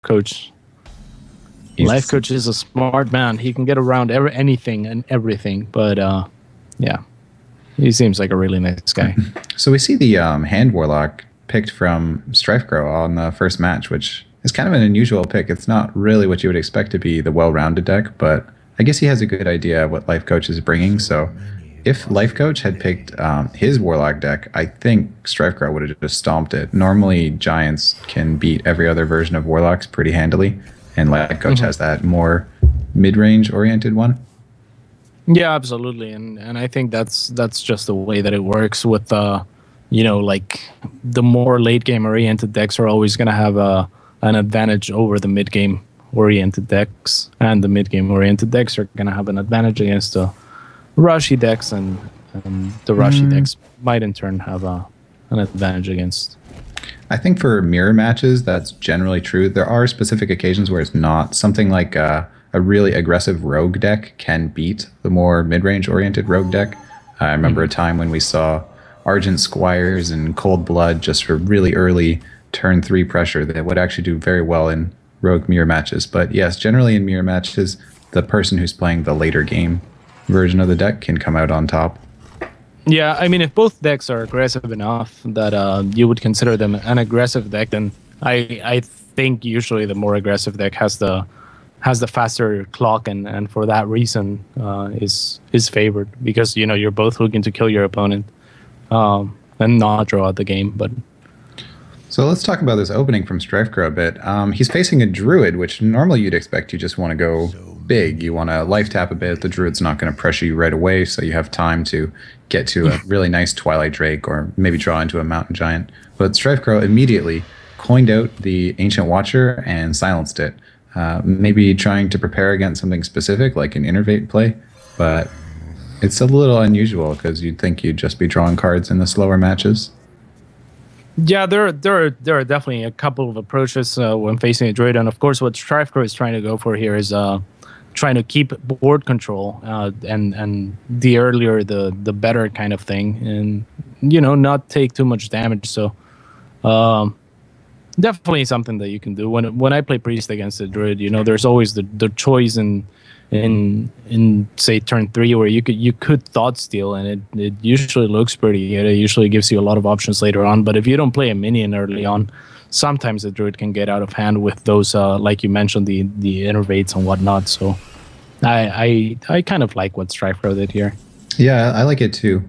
LifeCoach. LifeCoach is a smart man. He can get around anything and everything, but yeah, he seems like a really nice guy. So we see the Hand Warlock picked from StrifeCro on the first match, which is kind of an unusual pick. It's not really what you would expect to be the well-rounded deck, but I guess he has a good idea of what LifeCoach is bringing. So if LifeCoach had picked his Warlock deck, I think StrifeCro would have just stomped it. Normally, Giants can beat every other version of Warlocks pretty handily, and LifeCoach has that more mid-range oriented one. Yeah, absolutely, and I think that's just the way that it works with like the more late game oriented decks are always going to have an advantage over the mid game oriented decks, and the mid game oriented decks are going to have an advantage against the rushy decks, and the rushy decks might in turn have an advantage against. I think for mirror matches, that's generally true. There are specific occasions where it's not. Something like a really aggressive rogue deck can beat the more mid-range oriented rogue deck. I remember a time when we saw Argent Squires and Cold Blood just for really early turn 3 pressure that would actually do very well in rogue mirror matches. But yes, generally in mirror matches, the person who's playing the later game version of the deck can come out on top. Yeah, I mean, if both decks are aggressive enough that you would consider them an aggressive deck, then I think usually the more aggressive deck has the faster clock, and for that reason is favored, because you're both looking to kill your opponent and not draw out the game. But so let's talk about this opening from StrifeCro a bit. He's facing a Druid, which normally you'd expect you just want to go big. You want to life tap a bit. The Druid's not going to pressure you right away, so you have time to get to a really nice Twilight Drake or maybe draw into a Mountain Giant. But StrifeCro immediately coined out the Ancient Watcher and silenced it. Maybe trying to prepare against something specific like an Innervate play, but it's a little unusual because you'd think you'd just be drawing cards in the slower matches. Yeah, there are definitely a couple of approaches when facing a Druid, and of course what StrifeCro is trying to go for here is trying to keep board control, and the earlier the better kind of thing, and not take too much damage. So definitely something that you can do. When I play Priest against a Druid, there's always the choice in say turn 3 where you could Thought Steal, and it usually looks pretty good. It usually gives you a lot of options later on. But if you don't play a minion early on, sometimes the Druid can get out of hand with those like you mentioned, the Innervates and whatnot. So I kind of like what StrifeCro did here. Yeah, I like it too.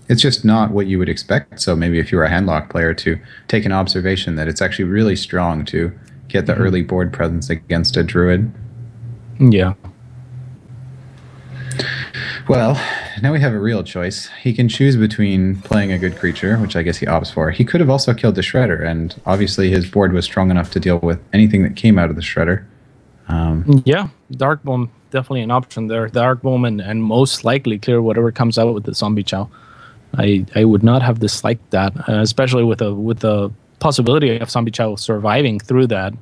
It's just not what you would expect. So maybe if you were a Handlock player, to take an observation that it's actually really strong to get the early board presence against a Druid. Yeah. Well, now we have a real choice. He can choose between playing a good creature, which I guess he opts for. He could have also killed the Shredder, and obviously his board was strong enough to deal with anything that came out of the Shredder. Yeah, Darkbomb, definitely an option there. Darkbomb and most likely clear whatever comes out with the Zombie Chow. I would not have disliked that, especially with the possibility of Zombie Chow surviving through that.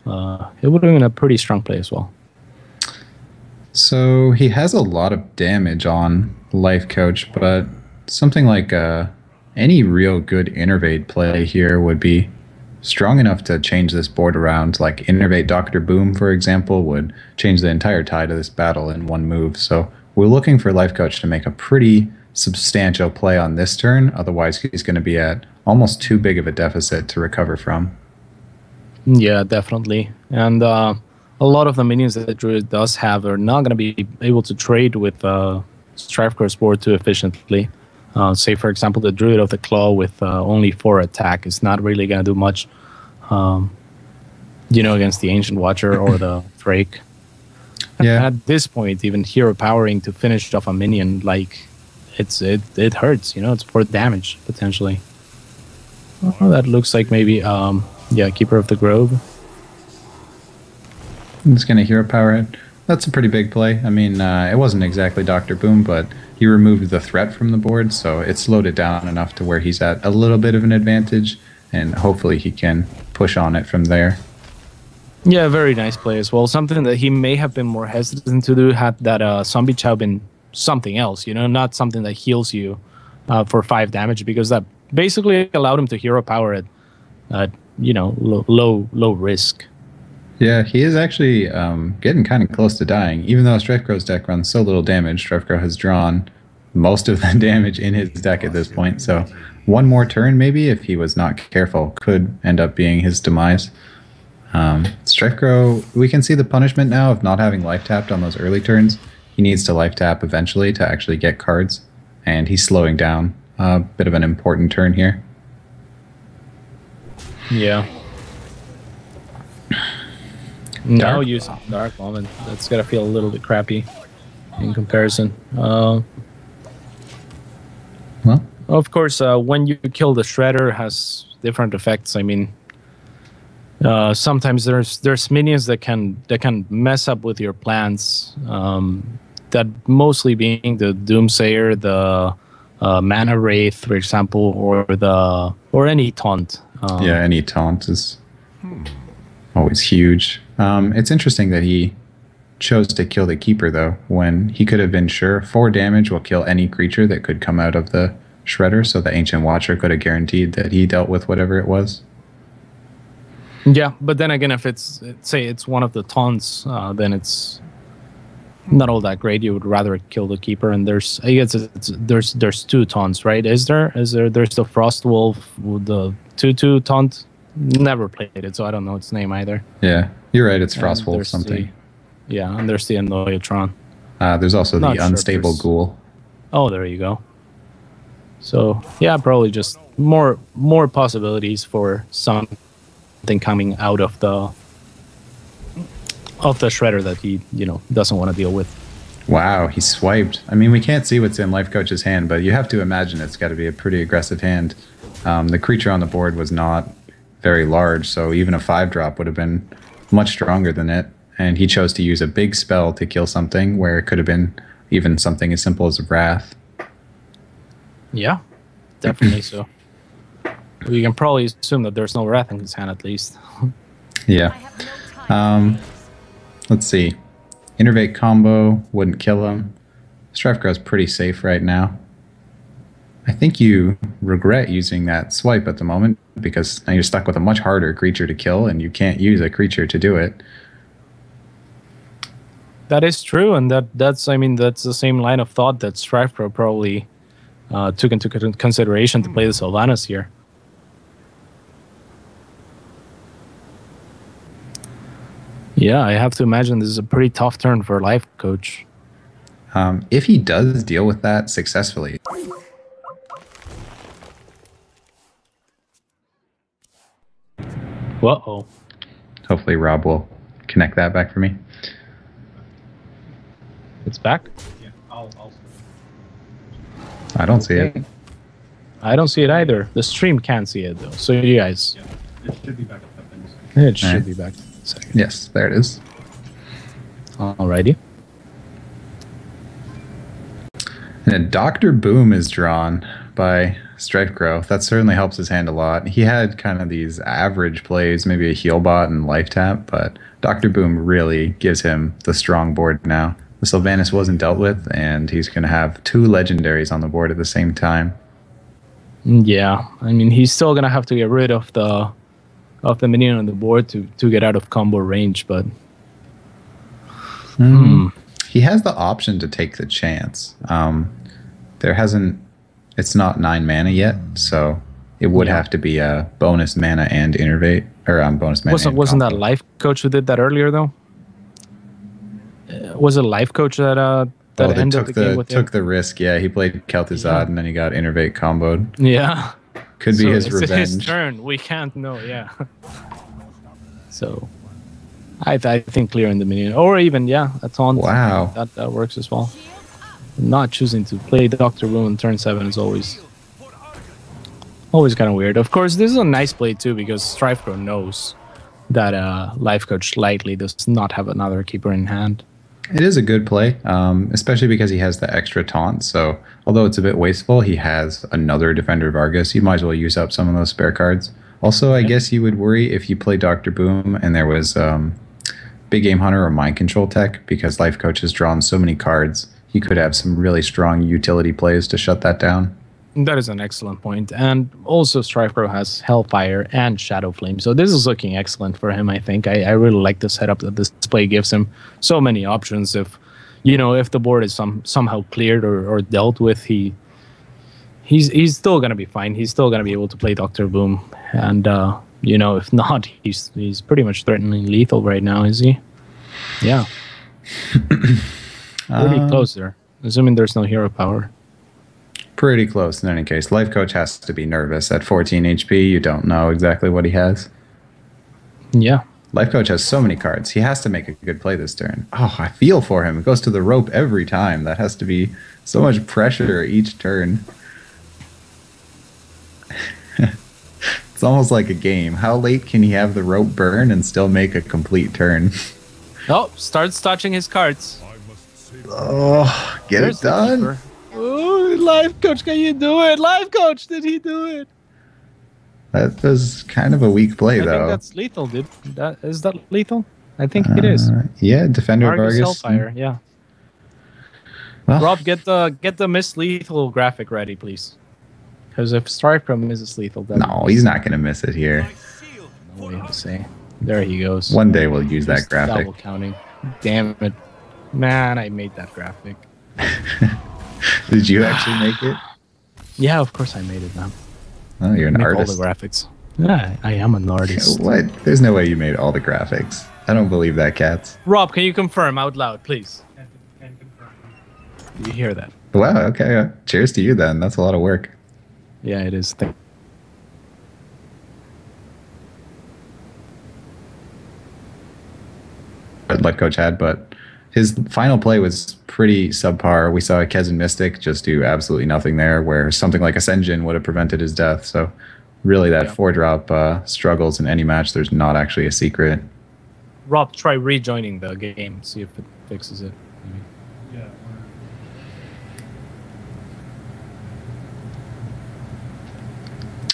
It would have been a pretty strong play as well. So he has a lot of damage on LifeCoach, but something like any real good Innervate play here would be strong enough to change this board around. Like Innervate Dr. Boom, for example, would change the entire tide of this battle in one move. So we're looking for LifeCoach to make a pretty substantial play on this turn. Otherwise, he's going to be at almost too big of a deficit to recover from. Yeah, definitely. And a lot of the minions that the Druid does have are not going to be able to trade with StrifeCro's board too efficiently. Say, for example, the Druid of the Claw with only 4 attack is not really going to do much, against the Ancient Watcher or the Drake. Yeah. At this point, even hero powering to finish off a minion, like it hurts. It's for damage potentially. Oh, that looks like maybe Keeper of the Grove. I'm just going to hero power it. That's a pretty big play. I mean, it wasn't exactly Dr. Boom, but he removed the threat from the board, so it slowed it down enough to where he's at a little bit of an advantage, and hopefully he can push on it from there. Yeah, very nice play as well. Something that he may have been more hesitant to do had that Zombie Chow been something else, not something that heals you for 5 damage, because that basically allowed him to hero power at low risk. Yeah, he is actually getting kind of close to dying. Even though StrifeCro's deck runs so little damage, StrifeCro has drawn most of the damage in his deck at this point. So one more turn, maybe, if he was not careful, could end up being his demise. StrifeCro, we can see the punishment now of not having life tapped on those early turns. He needs to life tap eventually to actually get cards, and he's slowing down a bit of an important turn here. Yeah. Now using Dark Moment, that's gotta feel a little bit crappy in comparison. Well, of course, when you kill the Shredder, has different effects. I mean, sometimes there's minions that can mess up with your plans. That mostly being the Doomsayer, the Mana Wraith, for example, or any taunt. Yeah, any taunt is always huge. It's interesting that he chose to kill the Keeper, though, when he could have been sure 4 damage will kill any creature that could come out of the Shredder, so the Ancient Watcher could have guaranteed that he dealt with whatever it was. Yeah, but then again, if say it's one of the taunts, then it's not all that great. You would rather kill the Keeper, and there's 2 taunts, right? There's the Frost Wolf, the 2/2 taunt. Never played it, so I don't know its name either. Yeah, you're right. It's Frostwolf something. And there's the Annoyatron. There's also the Unstable Ghoul. Oh, there you go. So yeah, probably just more possibilities for something coming out of the Shredder that he doesn't want to deal with. Wow, he swiped. I mean, we can't see what's in LifeCoach's hand, but you have to imagine it's got to be a pretty aggressive hand. The creature on the board was not very large, so even a 5-drop would have been much stronger than it. And he chose to use a big spell to kill something where it could have been even something as simple as Wrath. Yeah, definitely so. We can probably assume that there's no Wrath in his hand at least. Yeah. Let's see. Innervate combo wouldn't kill him. StrifeCro's pretty safe right now. I think you regret using that swipe at the moment because now you're stuck with a much harder creature to kill and you can't use a creature to do it. That is true, and that's the same line of thought that StrifeCro probably took into consideration to play the Sylvanas here. Yeah, I have to imagine this is a pretty tough turn for LifeCoach. If he does deal with that successfully. Uh-oh. Hopefully Rob will connect that back for me. It's back? Yeah, I'll I don't see it. I don't see it either. The stream can't see it, though. So you guys... Yeah, it should be back up in a second. It should be back in a second. Yes, there it is. Alrighty. And Dr. Boom is drawn by StrifeCro. That certainly helps his hand a lot. He had kind of these average plays, maybe a heal bot and life tap, but Dr. Boom really gives him the strong board now. The Sylvanas wasn't dealt with, and he's going to have 2 legendaries on the board at the same time. Yeah, I mean, he's still going to have to get rid of the minion on the board to get out of combo range, but... He has the option to take the chance. It's not 9 mana yet, so it would have to be a bonus mana and innervate, or bonus mana. Wasn't that LifeCoach who did that earlier though? Was it LifeCoach that ended the game with took the risk? Yeah, he played Kel'Thuzad and then he got innervate comboed. Yeah, could be his revenge. It's his turn. We can't know. Yeah. So, I think clearing the minion, or even a taunt. Wow, that works as well. Not choosing to play Dr. Boom on turn 7 is always kind of weird. Of course, this is a nice play too because StrifeCro knows that LifeCoach likely does not have another keeper in hand. It is a good play, especially because he has the extra taunt. So although it's a bit wasteful, he has another Defender of Argus. You might as well use up some of those spare cards. Also, I guess you would worry if you play Dr. Boom and there was Big Game Hunter or Mind Control tech, because LifeCoach has drawn so many cards. He could have some really strong utility plays to shut that down. That is an excellent point. And also StrifeCro has Hellfire and Shadow Flame. So this is looking excellent for him, I think. I really like the setup that this display gives him. So many options. If if the board is somehow cleared or dealt with, he's still gonna be fine. He's still gonna be able to play Dr. Boom. And if not, he's pretty much threatening lethal right now, is he? Yeah. Pretty close there. Assuming there's no hero power. Pretty close in any case. LifeCoach has to be nervous. At 14 HP, you don't know exactly what he has. Yeah. LifeCoach has so many cards. He has to make a good play this turn. Oh, I feel for him. It goes to the rope every time. That has to be so much pressure each turn. It's almost like a game. How late can he have the rope burn and still make a complete turn? Oh, starts touching his cards. Oh, get There's it done. Oh, LifeCoach, can you do it? LifeCoach, did he do it? That was kind of a weak play, I though. think that's lethal, dude. Is that lethal? I think it is. Yeah, Defender Vargas. Hellfire, yeah. Well, Rob, get the miss lethal graphic ready, please. Because if StrifeCro misses lethal, then no, he's not going to miss it here. No way to say. There he goes. One day we'll use that Just graphic. Double counting. Damn it, man! I made that graphic. Did you actually make it? Yeah, of course I made it, man. Oh, you're an Make artist. all the graphics. Yeah, I am an artist. What? There's no way you made all the graphics. I don't believe that, Cats. Rob, can you confirm out loud, please? Can confirm. You hear that? Wow, okay. Cheers to you then. That's a lot of work. Yeah, it is. What LifeCoach had, but his final play was pretty subpar. We saw Kez and Mystic just do absolutely nothing there, where something like Ascension would have prevented his death. So really that 4-drop struggles in any match. There's not actually a secret. Rob, try rejoining the game. See if it fixes it. Maybe. Yeah.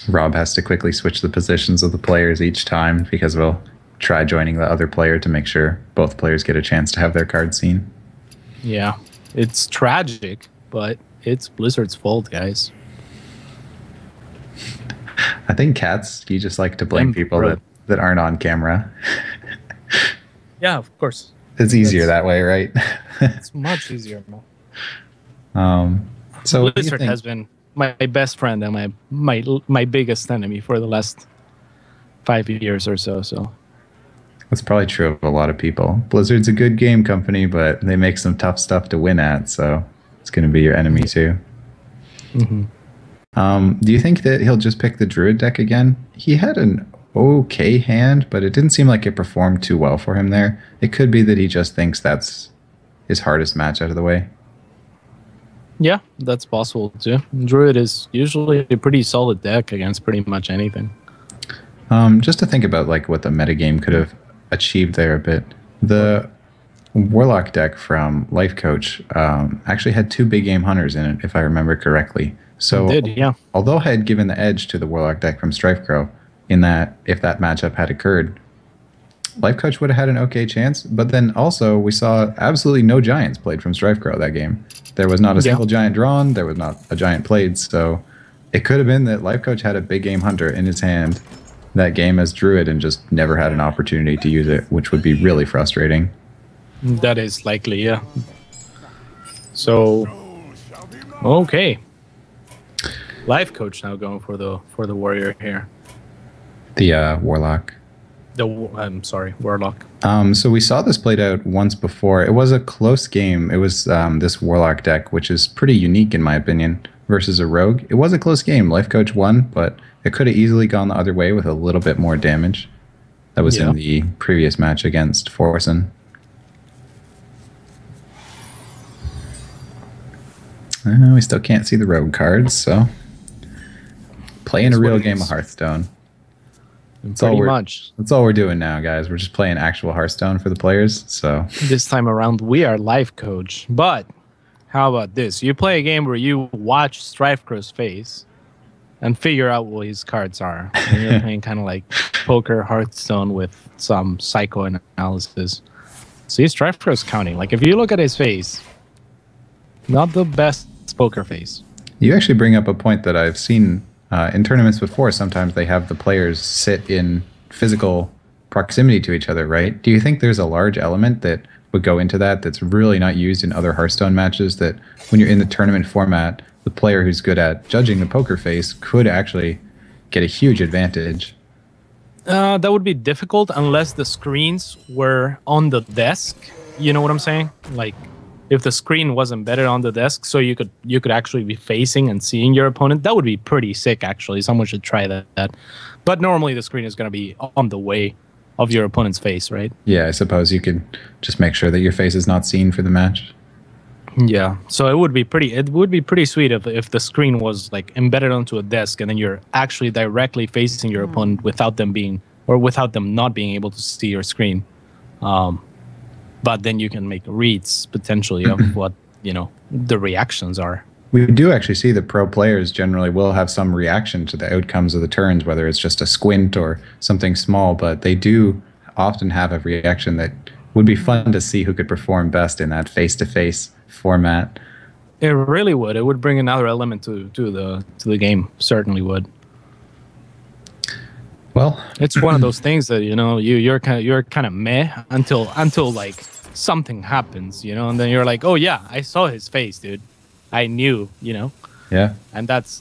Rob has to quickly switch the positions of the players each time because we'll try joining the other player to make sure both players get a chance to have their card seen. Yeah, it's tragic, but it's Blizzard's fault, guys. I think Cats, you just like to blame people that aren't on camera. Yeah, of course. It's easier that way, right? It's much easier. So Blizzard has been my best friend and my biggest enemy for the last 5 years or so. So that's probably true of a lot of people. Blizzard's a good game company, but they make some tough stuff to win at, so it's going to be your enemy too. Mm-hmm. Do you think that he'll just pick the Druid deck again? He had an okay hand, but it didn't seem like it performed too well for him there. It could be that he just thinks that's his hardest match out of the way. Yeah, that's possible too. Druid is usually a pretty solid deck against pretty much anything. Just to think about like what the metagame could have achieved there a bit. The Warlock deck from LifeCoach actually had 2 big game hunters in it, if I remember correctly. So it did, yeah. Although I had given the edge to the Warlock deck from StrifeCro in that if that matchup had occurred, LifeCoach would have had an okay chance, but then also we saw absolutely no giants played from StrifeCro that game. There was not a single giant drawn, there was not a giant played, so it could have been that LifeCoach had a big game hunter in his hand that game as Druid and just never had an opportunity to use it, which would be really frustrating. That is likely, yeah. So, okay. LifeCoach now going for the warrior here. The Warlock. I'm sorry, Warlock. So we saw this played out once before. It was a close game. It was this Warlock deck, which is pretty unique in my opinion, versus a Rogue. It was a close game. LifeCoach won, but it could have easily gone the other way with a little bit more damage. That was in the previous match against Forsen. We still can't see the Rogue cards, so playing a real game of Hearthstone. Pretty much. That's all we're doing now, guys. We're just playing actual Hearthstone for the players. So this time around, we are LifeCoach. But how about this? You play a game where you watch StrifeCro's face and figure out what his cards are. And you're playing kind of like poker Hearthstone with some psychoanalysis. See, StrifeCro's counting. Like if you look at his face, not the best poker face. You actually bring up a point that I've seen in tournaments before. Sometimes they have the players sit in physical proximity to each other, right? Do you think there's a large element that would go into that that's really not used in other Hearthstone matches, that when you're in the tournament format, the player who's good at judging the poker face could actually get a huge advantage? That would be difficult unless the screens were on the desk. You know what I'm saying? Like, if the screen was embedded on the desk, so you could actually be facing and seeing your opponent, that would be pretty sick. Actually, someone should try that. But normally the screen is going to be on the way of your opponent's face, right? Yeah, I suppose you could just make sure that your face is not seen for the match. Yeah, so it would be pretty sweet if the screen was like embedded onto a desk, and then you're actually directly facing your opponent without them not being able to see your screen. But then you can make reads potentially of what the reactions are. We do actually see that pro players generally will have some reaction to the outcomes of the turns, whether it's just a squint or something small, but they do often have a reaction that would be fun to see who could perform best in that face-to-face format. It really would. It would bring another element to the game. Certainly would. Well, it's one of those things that you're kind of meh until like something happens, and then you're like, oh yeah, I saw his face, dude. I knew, Yeah. And that's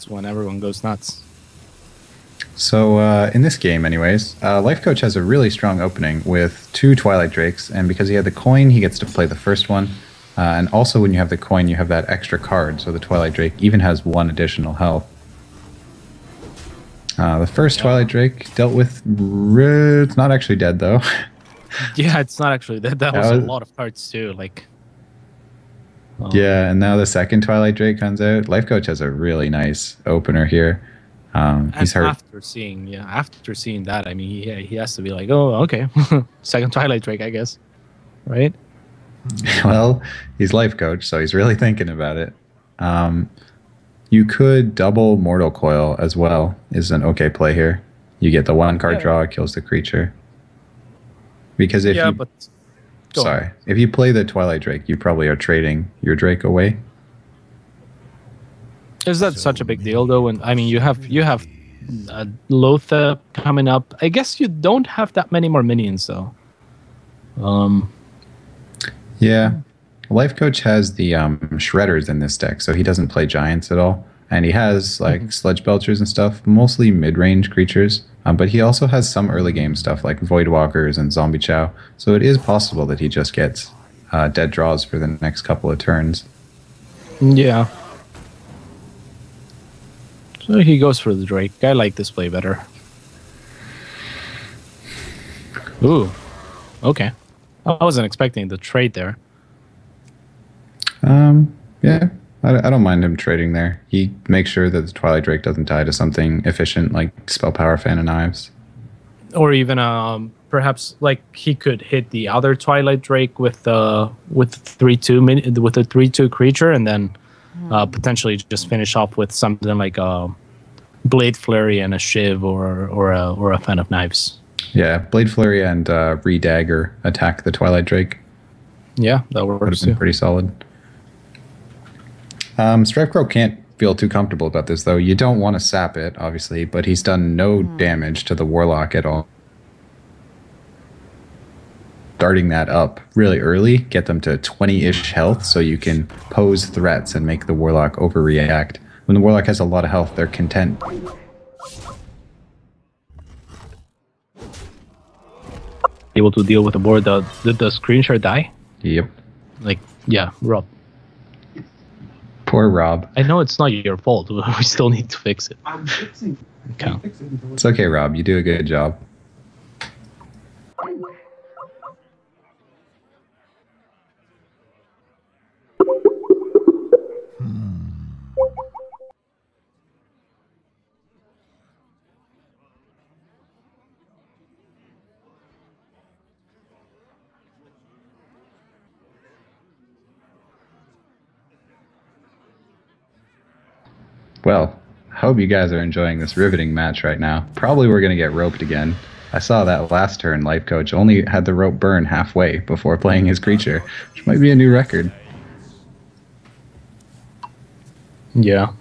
when everyone goes nuts. So in this game, anyways, LifeCoach has a really strong opening with 2 Twilight Drakes, and because he had the coin, he gets to play the first one. And also, when you have the coin, you have that extra card, so the Twilight Drake even has 1 additional health. The first Twilight Drake dealt with... It's not actually dead, though. Yeah, it's not actually dead. That was a lot of cards, too. Like... Yeah, and now the second Twilight Drake comes out. LifeCoach has a really nice opener here. He's hurt. After seeing that, I mean, he has to be like, oh, okay, second Twilight Drake, I guess, right? Well, he's LifeCoach, so he's really thinking about it. You could double Mortal Coil as well. Is an okay play here. You get the 1 card draw, it kills the creature. Because if if you play the Twilight Drake, you probably are trading your Drake away. Is that such a big deal, though? And I mean, you have Lothar coming up. I guess you don't have that many more minions, though. Yeah, LifeCoach has the Shredders in this deck, so he doesn't play Giants at all, and he has like Sludge Belchers and stuff, mostly mid-range creatures. But he also has some early game stuff like Voidwalkers and Zombie Chow, so it is possible that he just gets dead draws for the next couple of turns. Yeah. So he goes for the Drake. I like this play better. Ooh. Okay. I wasn't expecting the trade there. Yeah. I don't mind him trading there. He makes sure that the Twilight Drake doesn't die to something efficient like Spell Power, Fan of Knives. Or even perhaps like he could hit the other Twilight Drake with the 3/2 creature, and then potentially just finish off with something like a Blade Flurry and a Shiv or a Fan of Knives. Yeah, Blade Flurry and Redagger attack the Twilight Drake. Yeah, that works. Would have been pretty solid. StrifeCro can't feel too comfortable about this, though. You don't want to sap it, obviously, but he's done no damage to the Warlock at all. Starting that up really early, get them to 20-ish health so you can pose threats and make the Warlock overreact. When the Warlock has a lot of health, they're content. Able to deal with the board. Did the screen share die? Yep. Like, yeah, Rob. Poor Rob. I know it's not your fault. We still need to fix it. I'm fixing. Okay. It's okay, Rob. You do a good job. Well, I hope you guys are enjoying this riveting match right now. Probably we're going to get roped again. I saw that last turn LifeCoach only had the rope burn halfway before playing his creature, which might be a new record. Yeah.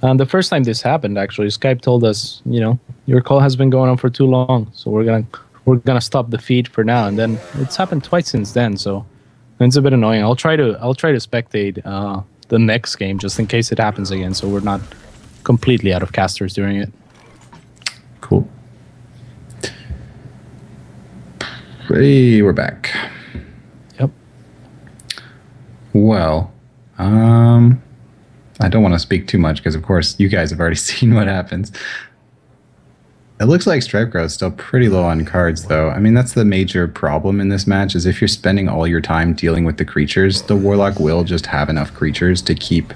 And the first time this happened, actually, Skype told us, your call has been going on for too long, so we're gonna stop the feed for now. And then it's happened twice since then, so it's a bit annoying. I'll try to spectate the next game just in case it happens again, so we're not completely out of casters during it. Cool. Hey, we're back. Yep. Well, I don't want to speak too much because, of course, you guys have already seen what happens. It looks like StrifeCro is still pretty low on cards, though. I mean, that's the major problem in this match, is if you're spending all your time dealing with the creatures, the Warlock will just have enough creatures to keep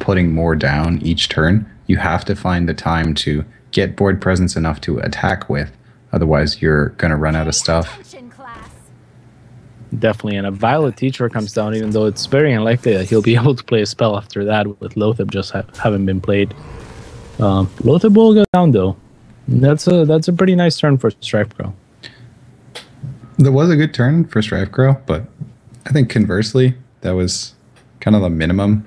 putting more down each turn. You have to find the time to get board presence enough to attack with. Otherwise, you're going to run out of stuff. Definitely, and a Violet Teacher comes down, even though it's very unlikely that he'll be able to play a spell after that, with Loatheb just haven't been played. Loatheb will go down, though. That's a pretty nice turn for StrifeCro. There was a good turn for StrifeCro, but I think conversely, that was kind of the minimum,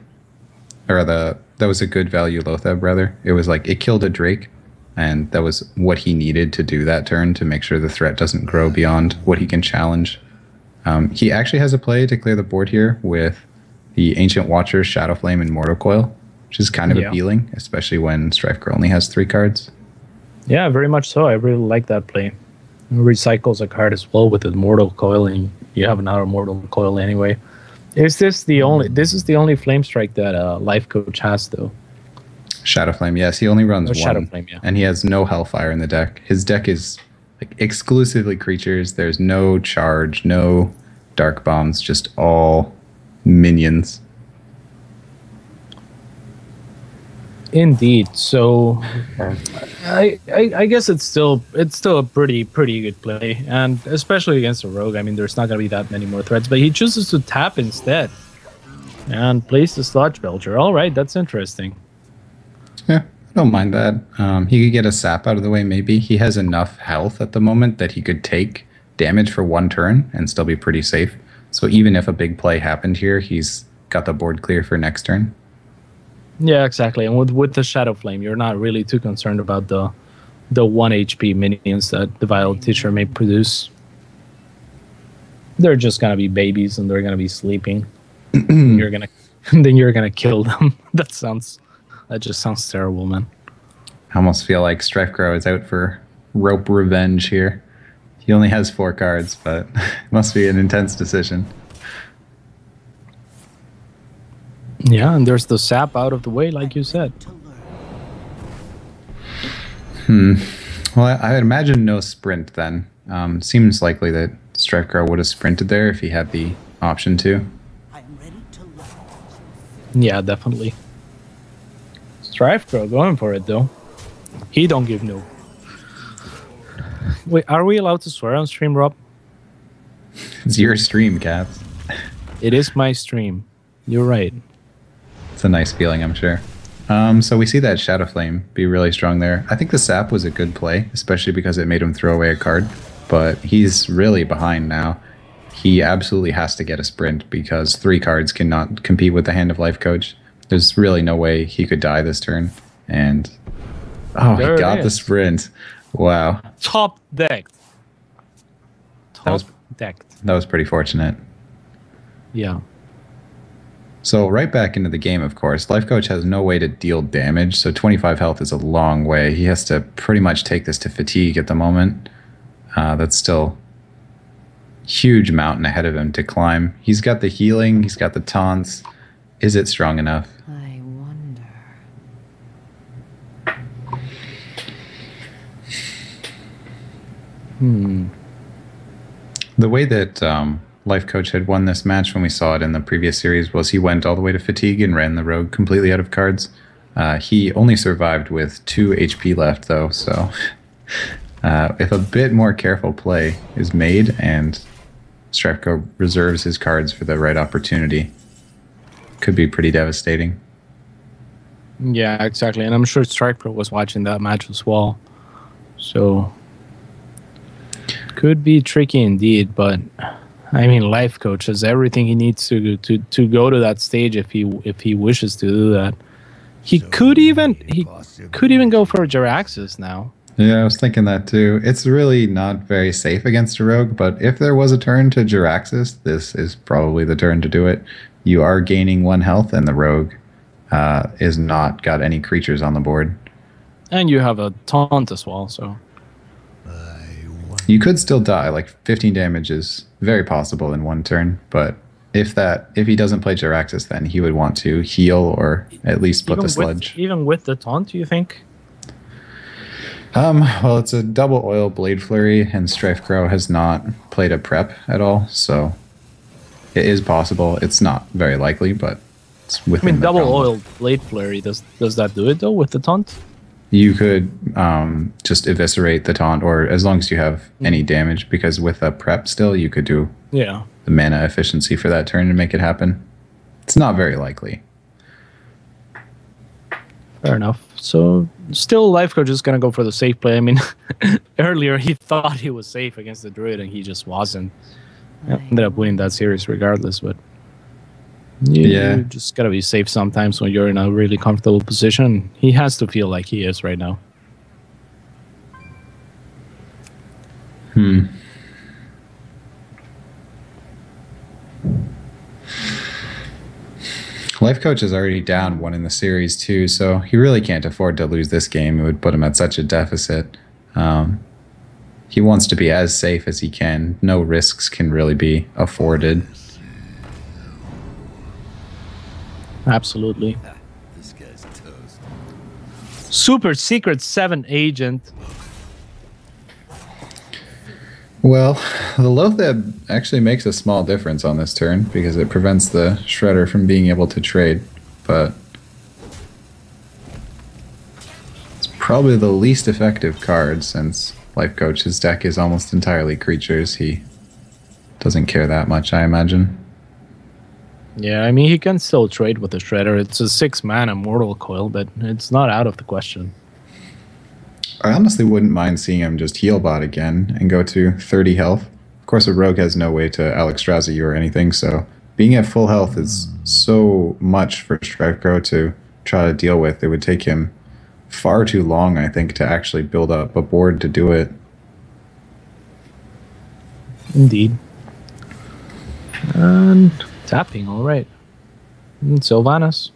or that was a good value Loatheb, rather. It was like, it killed a Drake, and that was what he needed to do that turn to make sure the threat doesn't grow beyond what he can challenge. He actually has a play to clear the board here with the Ancient Watcher, Shadowflame, and Mortal Coil, which is kind of appealing, especially when StrifeCro only has 3 cards. Yeah, very much so. I really like that play. It recycles a card as well with the Mortal Coil, and you have another Mortal Coil anyway. This is the only Flame Strike that LifeCoach has, though. Shadowflame, yes. He only runs one. Shadowflame, yeah. And he has no Hellfire in the deck. His deck is like exclusively creatures. There's no charge, no dark bombs, just all minions. Indeed. So I guess it's still a pretty good play, and especially against a rogue. I mean, there's not going to be that many more threats, but he chooses to tap instead and plays the Sludge Belcher. All right, that's interesting. Yeah, I don't mind that. He could get a sap out of the way, maybe. He has enough health at the moment that he could take damage for 1 turn and still be pretty safe. So even if a big play happened here, he's got the board clear for next turn. Yeah, exactly. And with the Shadowflame, you're not really too concerned about the 1 HP minions that the Violet Teacher may produce. They're just gonna be babies and they're gonna be sleeping. Then you're gonna kill them. That just sounds terrible, man. I almost feel like StrifeCro is out for rope revenge here. He only has 4 cards, but it must be an intense decision. Yeah, and there's the sap out of the way, like you said. Well, I imagine no sprint then. Seems likely that StrifeCro would have sprinted there if he had the option to. Yeah, definitely. StrifeCro going for it, though. He don't give no. Wait, are we allowed to swear on stream, Rob? It's your stream, Cats. It is my stream. You're right. It's a nice feeling, I'm sure. So we see that Shadowflame be really strong there. I think the sap was a good play, especially because it made him throw away a card. But he's really behind now. He absolutely has to get a sprint because 3 cards cannot compete with the Hand of LifeCoach. There's really no way he could die this turn. And oh, he got the sprint. Wow. Top decked. Top decked. That was pretty fortunate. Yeah. So right back into the game, of course. LifeCoach has no way to deal damage, so 25 health is a long way. He has to pretty much take this to fatigue at the moment. That's still a huge mountain ahead of him to climb. He's got the healing, he's got the taunts. Is it strong enough? I wonder. The way that LifeCoach had won this match when we saw it in the previous series was he went all the way to fatigue and ran the rogue completely out of cards. He only survived with 2 HP left, though, so if a bit more careful play is made and StrifeCro reserves his cards for the right opportunity, could be pretty devastating. Yeah, exactly. And I'm sure StrifeCro was watching that match as well. So could be tricky indeed, but I mean, LifeCoach has everything he needs to go to that stage if he wishes to do that. He could even go for Jaraxxus now. Yeah, I was thinking that too. It's really not very safe against a rogue, but if there was a turn to Jaraxxus, this is probably the turn to do it. You are gaining 1 health, and the rogue is not got any creatures on the board. And you have a taunt as well, so you could still die. Like 15 damage is very possible in 1 turn, but if he doesn't play Jaraxxus, then he would want to heal or at least put the sludge. Even with the taunt, do you think? Well, it's a double oil Blade Flurry, and StrifeCro has not played a prep at all, so it is possible. It's not very likely, but it's within. I mean, double oil Blade Flurry, does that do it though with the taunt? You could just eviscerate the taunt, or as long as you have any damage, because with a prep still, you could do the mana efficiency for that turn to make it happen. It's not very likely. Fair enough. So still LifeCoach is going to go for the safe play. I mean, earlier he thought he was safe against the Druid and he just wasn't. Ended up winning that series regardless, but you just got to be safe sometimes when you're in a really comfortable position. He has to feel like he is right now. LifeCoach is already down 1 in the series too, so he really can't afford to lose this game. It would put him at such a deficit. He wants to be as safe as he can. No risks can really be afforded. Absolutely. This guy's toast. Super Secret 7 Agent. Well, the Loatheb actually makes a small difference on this turn because it prevents the Shredder from being able to trade, but it's probably the least effective card since LifeCoach's deck is almost entirely creatures. He doesn't care that much, I imagine. Yeah, I mean, he can still trade with the Shredder. It's a 6-mana Mortal Coil, but it's not out of the question. I honestly wouldn't mind seeing him just heal bot again and go to 30 health. Of course, a rogue has no way to Alexstrasza you or anything, so being at full health is so much for StrifeCro to try to deal with. It would take him far too long, I think, to actually build up a board to do it. Indeed. And tapping, all right. And Sylvanas.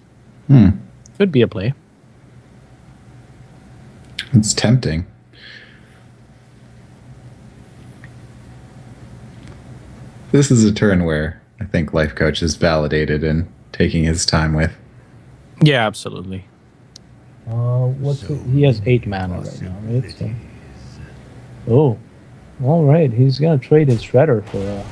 Could be a play. It's tempting. This is a turn where I think LifeCoach is validated in taking his time with. Yeah, absolutely. He has 8 mana right now, right? So. Oh, all right. He's gonna trade his Shredder for a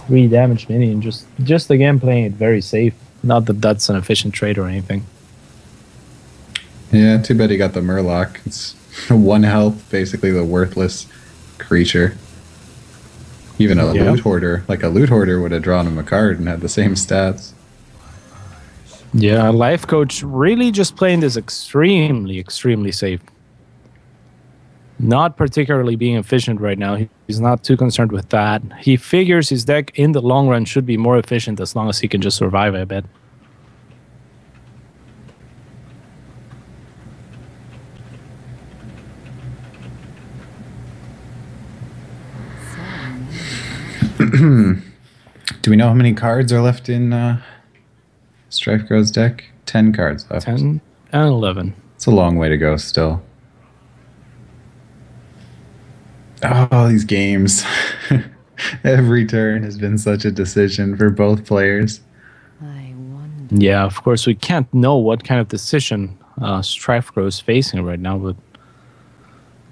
3 damage minion. Just again playing it very safe. Not that that's an efficient trade or anything. Yeah, too bad he got the Murloc. It's 1 health, basically the worthless creature. Even a loot hoarder, like a loot hoarder, would have drawn him a card and had the same stats. Yeah, LifeCoach really just playing this extremely, extremely safe. Not particularly being efficient right now. He's not too concerned with that. He figures his deck in the long run should be more efficient as long as he can just survive, I bet. Do we know how many cards are left in StrifeCro's deck? 10 cards left. 10 and 11. It's a long way to go still. Oh, these games. Every turn has been such a decision for both players. Yeah, of course, we can't know what kind of decision StrifeCro is facing right now, but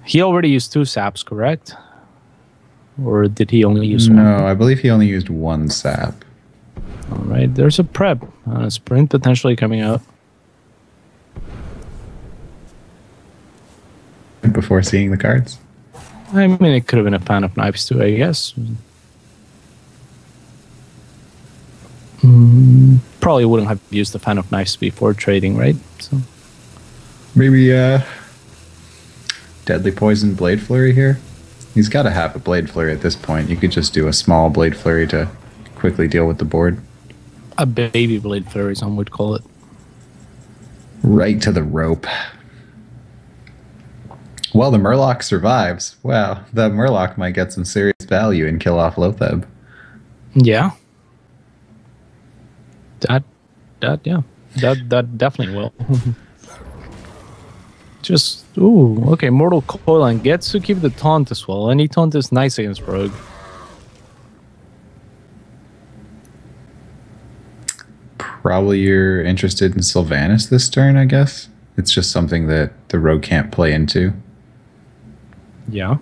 he already used 2 saps, correct? Or did he only use 1? No, I believe he only used 1 sap. All right, there's a prep. A sprint potentially coming out. Before seeing the cards? I mean, it could have been a Fan of Knives too, I guess. Probably wouldn't have used the Fan of Knives before trading, right? So maybe Deadly Poison Blade Flurry here? He's got to have a Blade Flurry at this point. You could just do a small Blade Flurry to quickly deal with the board. A baby Blade Flurry, some would call it. Right to the rope. Well, the Murloc survives. Wow, the Murloc might get some serious value and kill off Lotheb. Yeah. That definitely will. Just, ooh, okay, Mortal Coil and gets to keep the taunt as well. Any taunt is nice against Rogue. Probably you're interested in Sylvanas this turn, I guess. It's just something that the Rogue can't play into. Yeah.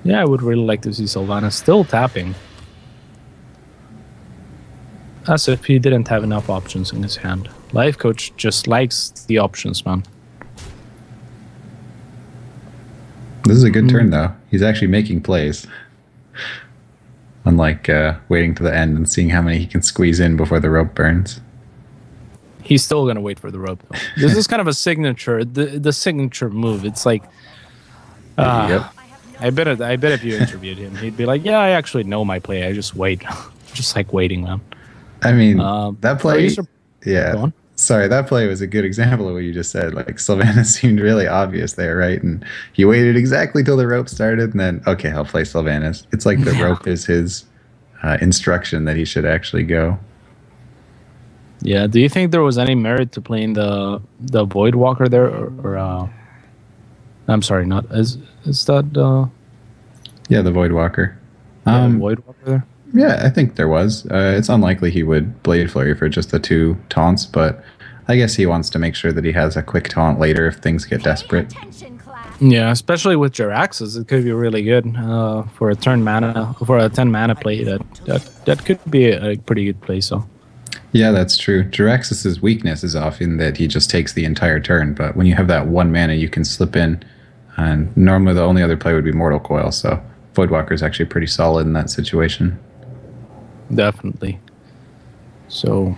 Yeah, I would really like to see Sylvanas still tapping. As if he didn't have enough options in his hand. LifeCoach just likes the options, man. This is a good turn, though. He's actually making plays. Unlike waiting to the end and seeing how many he can squeeze in before the rope burns. He's still going to wait for the rope, though. This is kind of a signature, the signature move. It's like... Yep. I bet if you interviewed him, he'd be like, yeah, I actually know my play. I just wait. Just like waiting, man. I mean, that play... Go on. Sorry, that play was a good example of what you just said. Like, Sylvanas seemed really obvious there, right? And he waited exactly till the rope started, and then, okay, I'll play Sylvanas. It's like the rope is his instruction that he should actually go. Yeah, do you think there was any merit to playing the Void Walker there? Or I'm sorry, not... Is that... Yeah, the Void Walker. The Void Walker there? Yeah, I think there was. It's unlikely he would Blade Flurry for just the 2 taunts, but I guess he wants to make sure that he has a quick taunt later if things get desperate. Yeah, especially with Jaraxxus, it could be really good for a 10 mana play. That could be a pretty good play. So. Yeah, that's true. Jaraxxus's weakness is often that he just takes the entire turn, but when you have that 1 mana, you can slip in, and normally the only other play would be Mortal Coil. So Voidwalker is actually pretty solid in that situation. Definitely. So,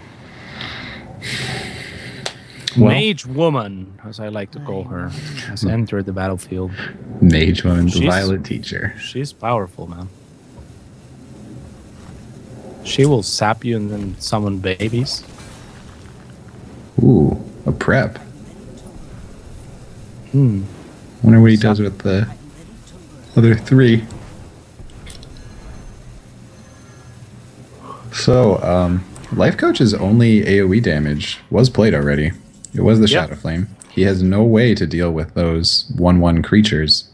Mage Woman, as I like to call her, has entered the battlefield. Mage Woman, the Violet Teacher. She's powerful, man. She will sap you and then summon babies. Ooh, a prep. Hmm. Wonder what he does with the other 3. So, LifeCoach's only AoE damage was played already. It was the Shadow Flame. He has no way to deal with those 1/1 creatures.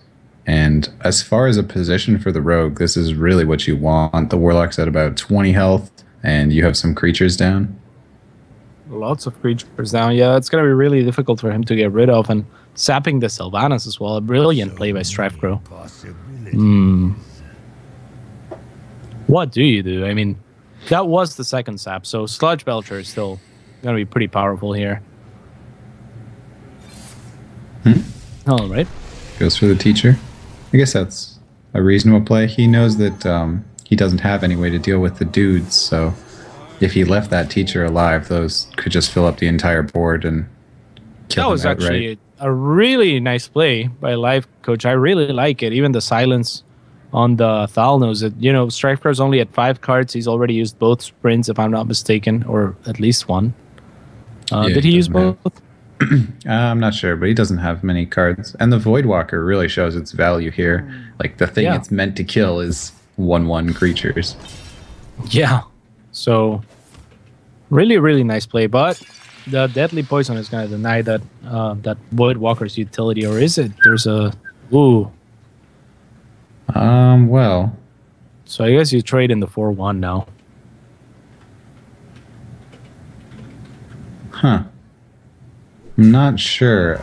And as far as a position for the Rogue, this is really what you want. The Warlock's at about 20 health, and you have some creatures down. Lots of creatures down. Yeah, it's going to be really difficult for him to get rid of. And sapping the Sylvanas as well. A brilliant play by StrifeCro. What do you do? I mean... That was the second sap, so Sludge Belcher is still going to be pretty powerful here. All right. Goes for the Teacher. I guess that's a reasonable play. He knows that he doesn't have any way to deal with the dudes, so if he left that Teacher alive, those could just fill up the entire board and kill him outright. That was actually a really nice play by LifeCoach. I really like it. Even the silence on the Thalnos, StrifeCro's only at 5 cards. He's already used both sprints, if I'm not mistaken, or at least one. Did he use both? I'm not sure, but he doesn't have many cards. And the Voidwalker really shows its value here. Like, the thing it's meant to kill is 1/1 creatures. Yeah. So, really, really nice play. But the Deadly Poison is going to deny that Voidwalker's utility. Or is it? There's a... Ooh. Well. So I guess you trade in the 4/1 now. Huh. I'm not sure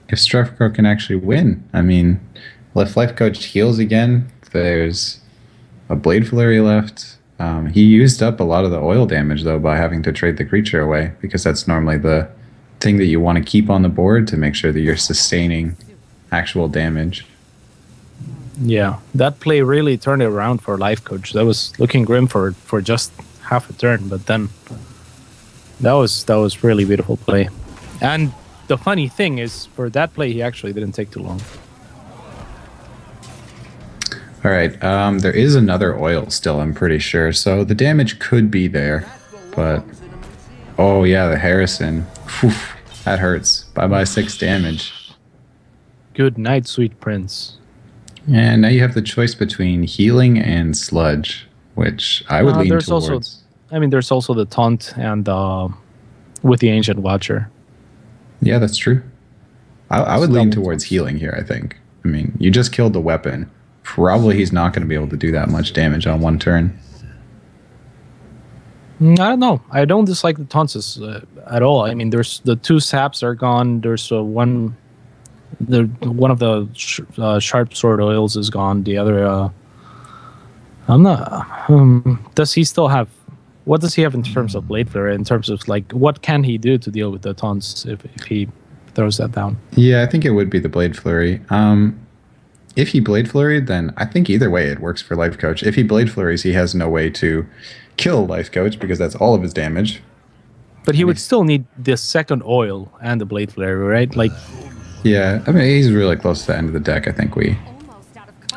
if StrifeCro can actually win. I mean, if LifeCoach heals again, there's a Blade Flurry left. He used up a lot of the oil damage, though, by having to trade the creature away, because that's normally the thing that you want to keep on the board to make sure that you're sustaining actual damage. Yeah, that play really turned it around for LifeCoach. That was looking grim for just half a turn, but then that was really beautiful play. And the funny thing is, for that play, he actually didn't take too long. All right. There is another oil still, I'm pretty sure. So the damage could be there, but oh yeah, the Harrison. Whew, that hurts. Bye 6 damage. Good night, sweet prince. And now you have the choice between healing and sludge, which I would lean there's towards. Also, I mean, there's also the taunt and with the ancient watcher. Yeah, that's true. I would lean towards healing here, I think. I mean, you just killed the weapon. Probably he's not going to be able to do that much damage on one turn. I don't know. I don't dislike the taunts at all. I mean, there's the 2 saps are gone. There's one of the sharp sword oils is gone. The other, I'm not. Does he still have? What does he have in terms of blade flare? In terms of like, what can he do to deal with the taunts if he throws that down? Yeah, I think it would be the blade flurry. If he blade flurried, then I think either way it works for LifeCoach. If he blade flurries, he has no way to kill LifeCoach because that's all of his damage. But he would still need the second oil and the blade flare, right? Like, yeah, I mean he's really close to the end of the deck. I think we.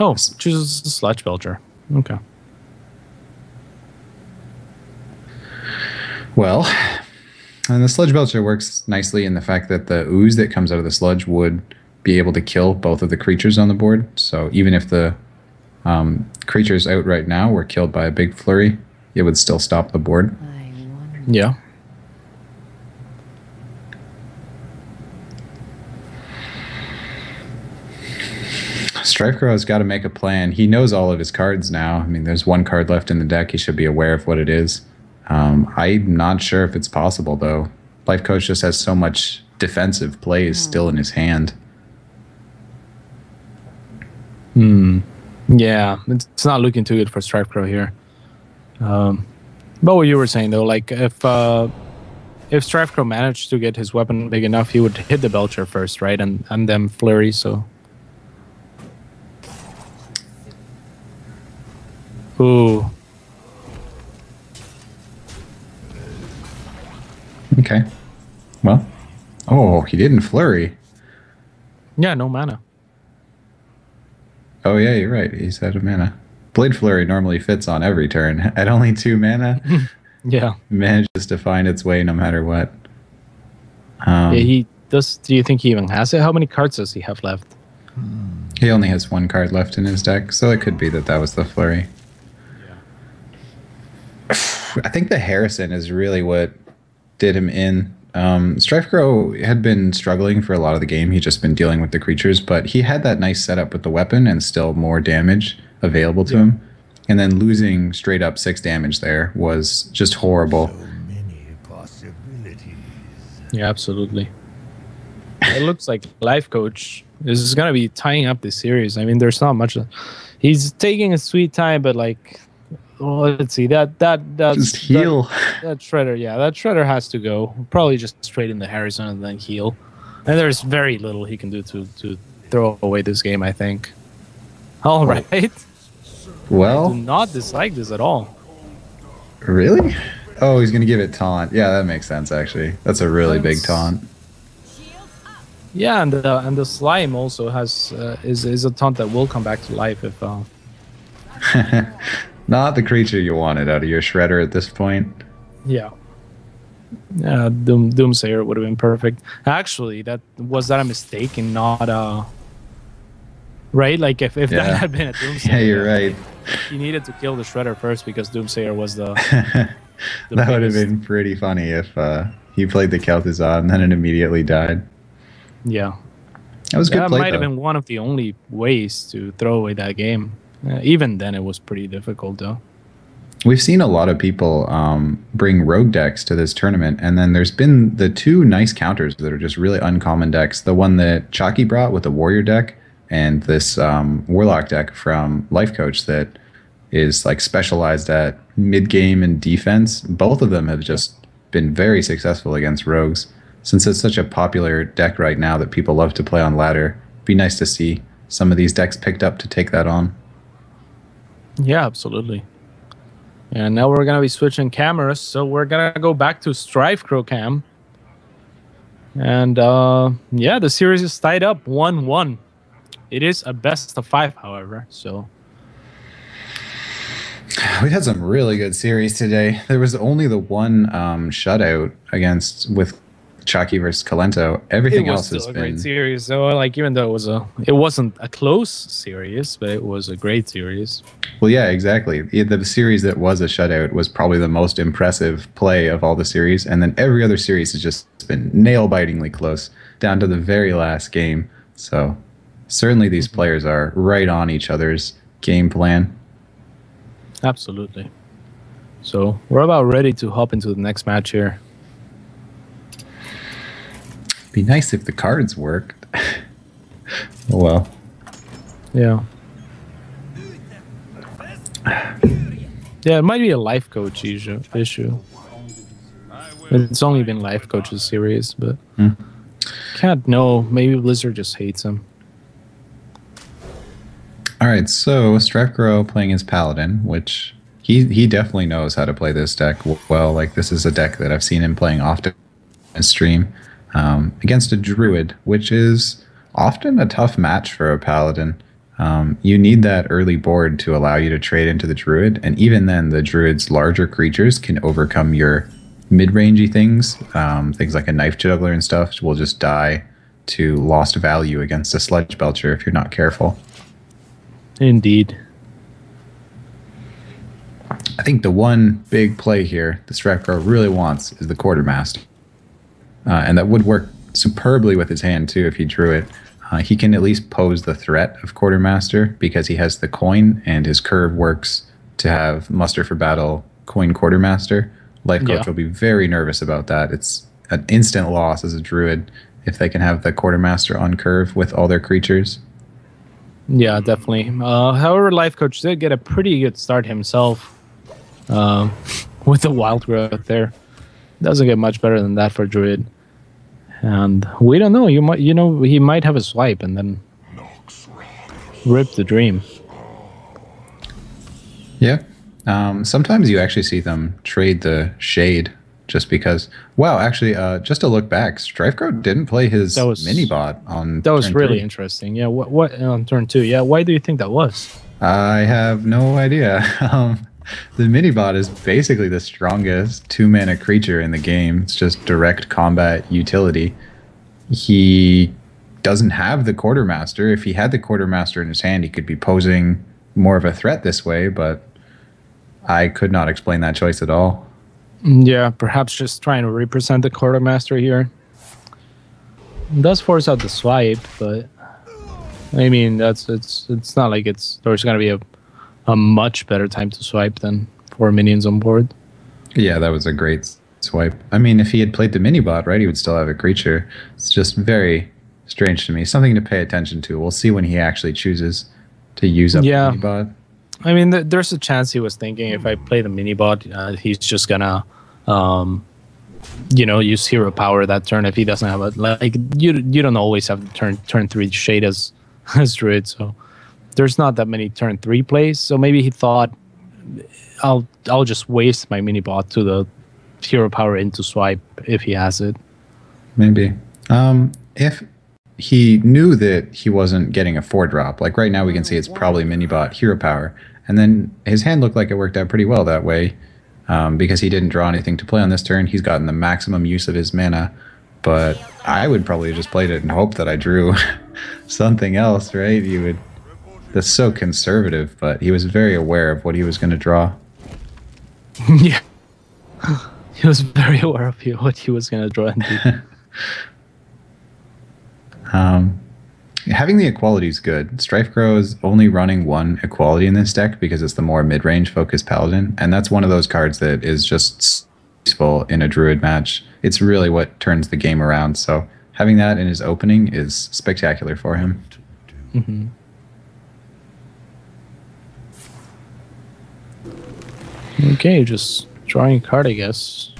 Oh, chooses the Sludge Belcher. Okay. Well, and the Sludge Belcher works nicely in the fact that the ooze that comes out of the sludge would be able to kill both of the creatures on the board. So even if the creatures out right now were killed by a big flurry, it would still stop the board. Yeah. StrifeCro has got to make a plan. He knows all of his cards now. I mean, there's 1 card left in the deck. He should be aware of what it is. I'm not sure if it's possible, though. LifeCoach just has so much defensive plays still in his hand. Yeah, it's not looking too good for StrifeCro here. But what you were saying, though, like, if StrifeCro managed to get his weapon big enough, he would hit the Belcher first, right? And then flurry, so... Ooh. Okay. Well. Oh, he didn't flurry. Yeah, no mana. Oh, yeah, you're right. He's out of mana. Blade Flurry normally fits on every turn. At only 2 mana, yeah, manages to find its way no matter what. Yeah, he does. Do you think he even has it? How many cards does he have left? He only has 1 card left in his deck, so it could be that was the Flurry. I think the Harrison is really what did him in. StrifeCro had been struggling for a lot of the game. He'd just been dealing with the creatures, but he had that nice setup with the weapon and still more damage available to him. And then losing straight up 6 damage there was just horrible. So many possibilities. Yeah, absolutely. It looks like LifeCoach is going to be tying up this series. I mean, there's not much. He's taking a sweet time, but like, well, let's see that Just heal. That Shredder, yeah, that Shredder has to go. Probably just straight into Harrison and then heal. And there's very little he can do to throw away this game, I think. All right. Well, I do not dislike this at all. Really? Oh, he's gonna give it taunt. Yeah, that makes sense actually. That's a really big taunt. Yeah, and the slime also has is a taunt that will come back to life if. Not the creature you wanted out of your Shredder at this point. Yeah. Yeah, Doomsayer would have been perfect. Actually, that a mistake and not right? Like if that had been a Doomsayer. Yeah, you're right. He needed to kill the Shredder first because Doomsayer was the that would have been pretty funny if he played the Kel'Thuzad and then it immediately died. Yeah. That was good That play, might have though. been one of the only ways to throw away that game. Even then, it was pretty difficult, though. We've seen a lot of people bring rogue decks to this tournament, and then there's been the 2 nice counters that are just really uncommon decks. The one that Chalky brought with the warrior deck, and this warlock deck from LifeCoach that is like specialized at mid-game and defense. Both of them have just been very successful against rogues. Since it's such a popular deck right now that people love to play on ladder, it'd be nice to see some of these decks picked up to take that on. Yeah, absolutely. And now we're going to be switching cameras, so we're going to go back to StrifeCro cam. And yeah, the series is tied up 1-1. It is a best of 5, however, so We had some really good series today. There was only the one shutout with Chucky versus Calento. Everything It was else has still a been great series. So like even though it wasn't a close series, but it was a great series. Well, yeah, exactly. The series that was a shutout was probably the most impressive play of all the series, and then every other series has just been nail-bitingly close down to the very last game. So certainly these players are right on each other's game plan. Absolutely. So we're about ready to hop into the next match here. Be nice if the cards worked. Oh well. Yeah. Yeah, it might be a LifeCoach issue. It's only been LifeCoach's series, but can't know. Maybe Blizzard just hates him. All right, so StrifeCro playing his Paladin, which he definitely knows how to play this deck well. Like, this is a deck that I've seen him playing often in stream against a Druid, which is often a tough match for a Paladin. You need that early board to allow you to trade into the Druid, and even then, the Druid's larger creatures can overcome your mid-rangey things. Things like a Knife Juggler and stuff will just die to lost value against a Sludge Belcher if you're not careful. Indeed. I think the one big play here the StrifeCro really wants is the Quartermaster. And that would work superbly with his hand, too, if he drew it. He can at least pose the threat of Quartermaster because he has the coin, and his curve works to have Muster for Battle, Coin Quartermaster. LifeCoach will be very nervous about that. It's an instant loss as a Druid if they can have the Quartermaster on curve with all their creatures. Yeah, definitely. However, LifeCoach did get a pretty good start himself with the Wild Growth there. Doesn't get much better than that for Druid. And we don't know. He might have a swipe and then rip the dream. Yeah. Sometimes you actually see them trade the Shade just because. Wow, actually, just to look back, StrifeCro didn't play his mini-bot on That was turn really 3. interesting. Yeah, what on turn 2? Yeah, why do you think that was? I have no idea. The mini-bot is basically the strongest 2-mana creature in the game. It's just direct combat utility. He doesn't have the Quartermaster. If he had the Quartermaster in his hand, he could be posing more of a threat this way, but I could not explain that choice at all. Yeah, perhaps just trying to represent the Quartermaster here. It does force out the swipe, but I mean it's not like there's gonna be a much better time to swipe than 4 minions on board. Yeah, that was a great swipe. I mean, if he had played the mini-bot, right, he would still have a creature. It's just very strange to me. Something to pay attention to. We'll see when he actually chooses to use up the mini-bot. I mean, there's a chance he was thinking if I play the mini-bot, he's just gonna, use hero power that turn if he doesn't have you don't always have turn 3 Shade as Druid, so there's not that many turn 3 plays. So maybe he thought, I'll just waste my mini-bot to the hero power into swipe if he has it. Maybe. If he knew that he wasn't getting a 4-drop, like right now we can see it's probably mini-bot hero power, and then his hand looked like it worked out pretty well that way because he didn't draw anything to play on this turn. He's gotten the maximum use of his mana, but I would probably have just played it and hope that I drew something else, right? That's so conservative, but he was very aware of what he was going to draw. Yeah. He was very aware of what he was going to draw indeed. Having the equality is good. StrifeCro is only running one equality in this deck because it's the more mid-range focused Paladin, and that's one of those cards that is just useful in a Druid match. It's really what turns the game around, so having that in his opening is spectacular for him. Mm-hmm. Okay, just drawing a card, I guess.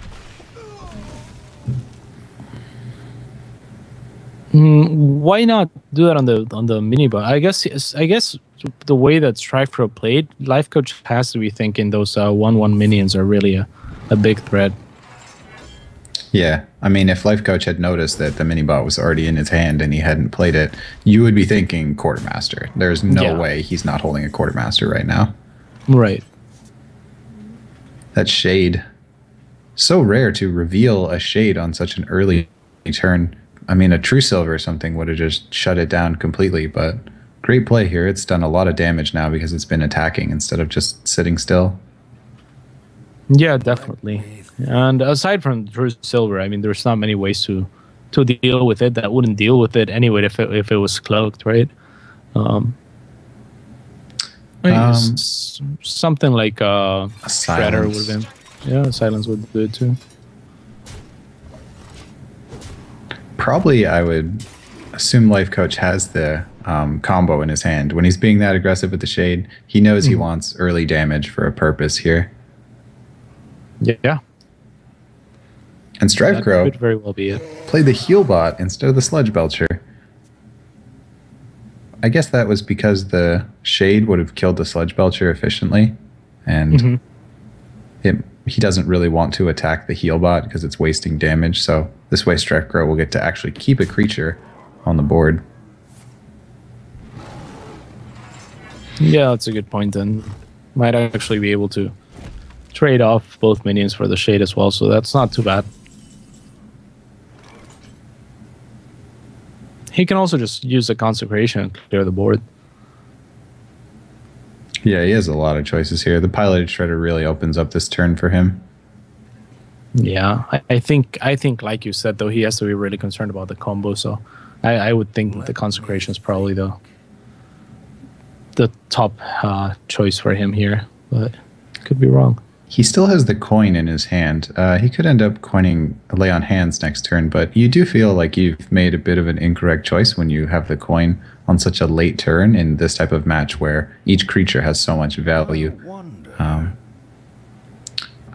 Why not do that on the mini bot? I guess the way that StrifeCro played, LifeCoach has to be thinking those 1/1 minions are really a big threat. Yeah, I mean, if LifeCoach had noticed that the mini bot was already in his hand and he hadn't played it, you would be thinking Quartermaster. There's no way he's not holding a Quartermaster right now. Right. That shade. So rare to reveal a shade on such an early turn. I mean, a True Silver or something would have just shut it down completely, but great play here. It's done a lot of damage now because it's been attacking instead of just sitting still. Yeah, definitely. And aside from True Silver, I mean, there's not many ways to deal with it that wouldn't deal with it anyway if it was cloaked, right? Something like a Shredder would have been. Yeah, Silence would do it too. Probably I would assume LifeCoach has the combo in his hand. When he's being that aggressive with the shade, he knows he wants early damage for a purpose here. Yeah. And StrifeCro could very well be it. Played the heal bot instead of the Sludge Belcher. I guess that was because the shade would have killed the Sludge Belcher efficiently, and he doesn't really want to attack the heal bot because it's wasting damage. So this way StrifeCro will get to actually keep a creature on the board. Yeah, that's a good point then. Might actually be able to trade off both minions for the shade as well, so that's not too bad. He can also just use the Consecration and clear the board. Yeah, he has a lot of choices here. The Piloted Shredder really opens up this turn for him. Yeah, I think like you said, though, he has to be really concerned about the combo, so I would think the Consecration is probably the top choice for him here, but could be wrong. He still has the coin in his hand. He could end up coining a Lay on Hands next turn, but you do feel like you've made a bit of an incorrect choice when you have the coin on such a late turn in this type of match where each creature has so much value. I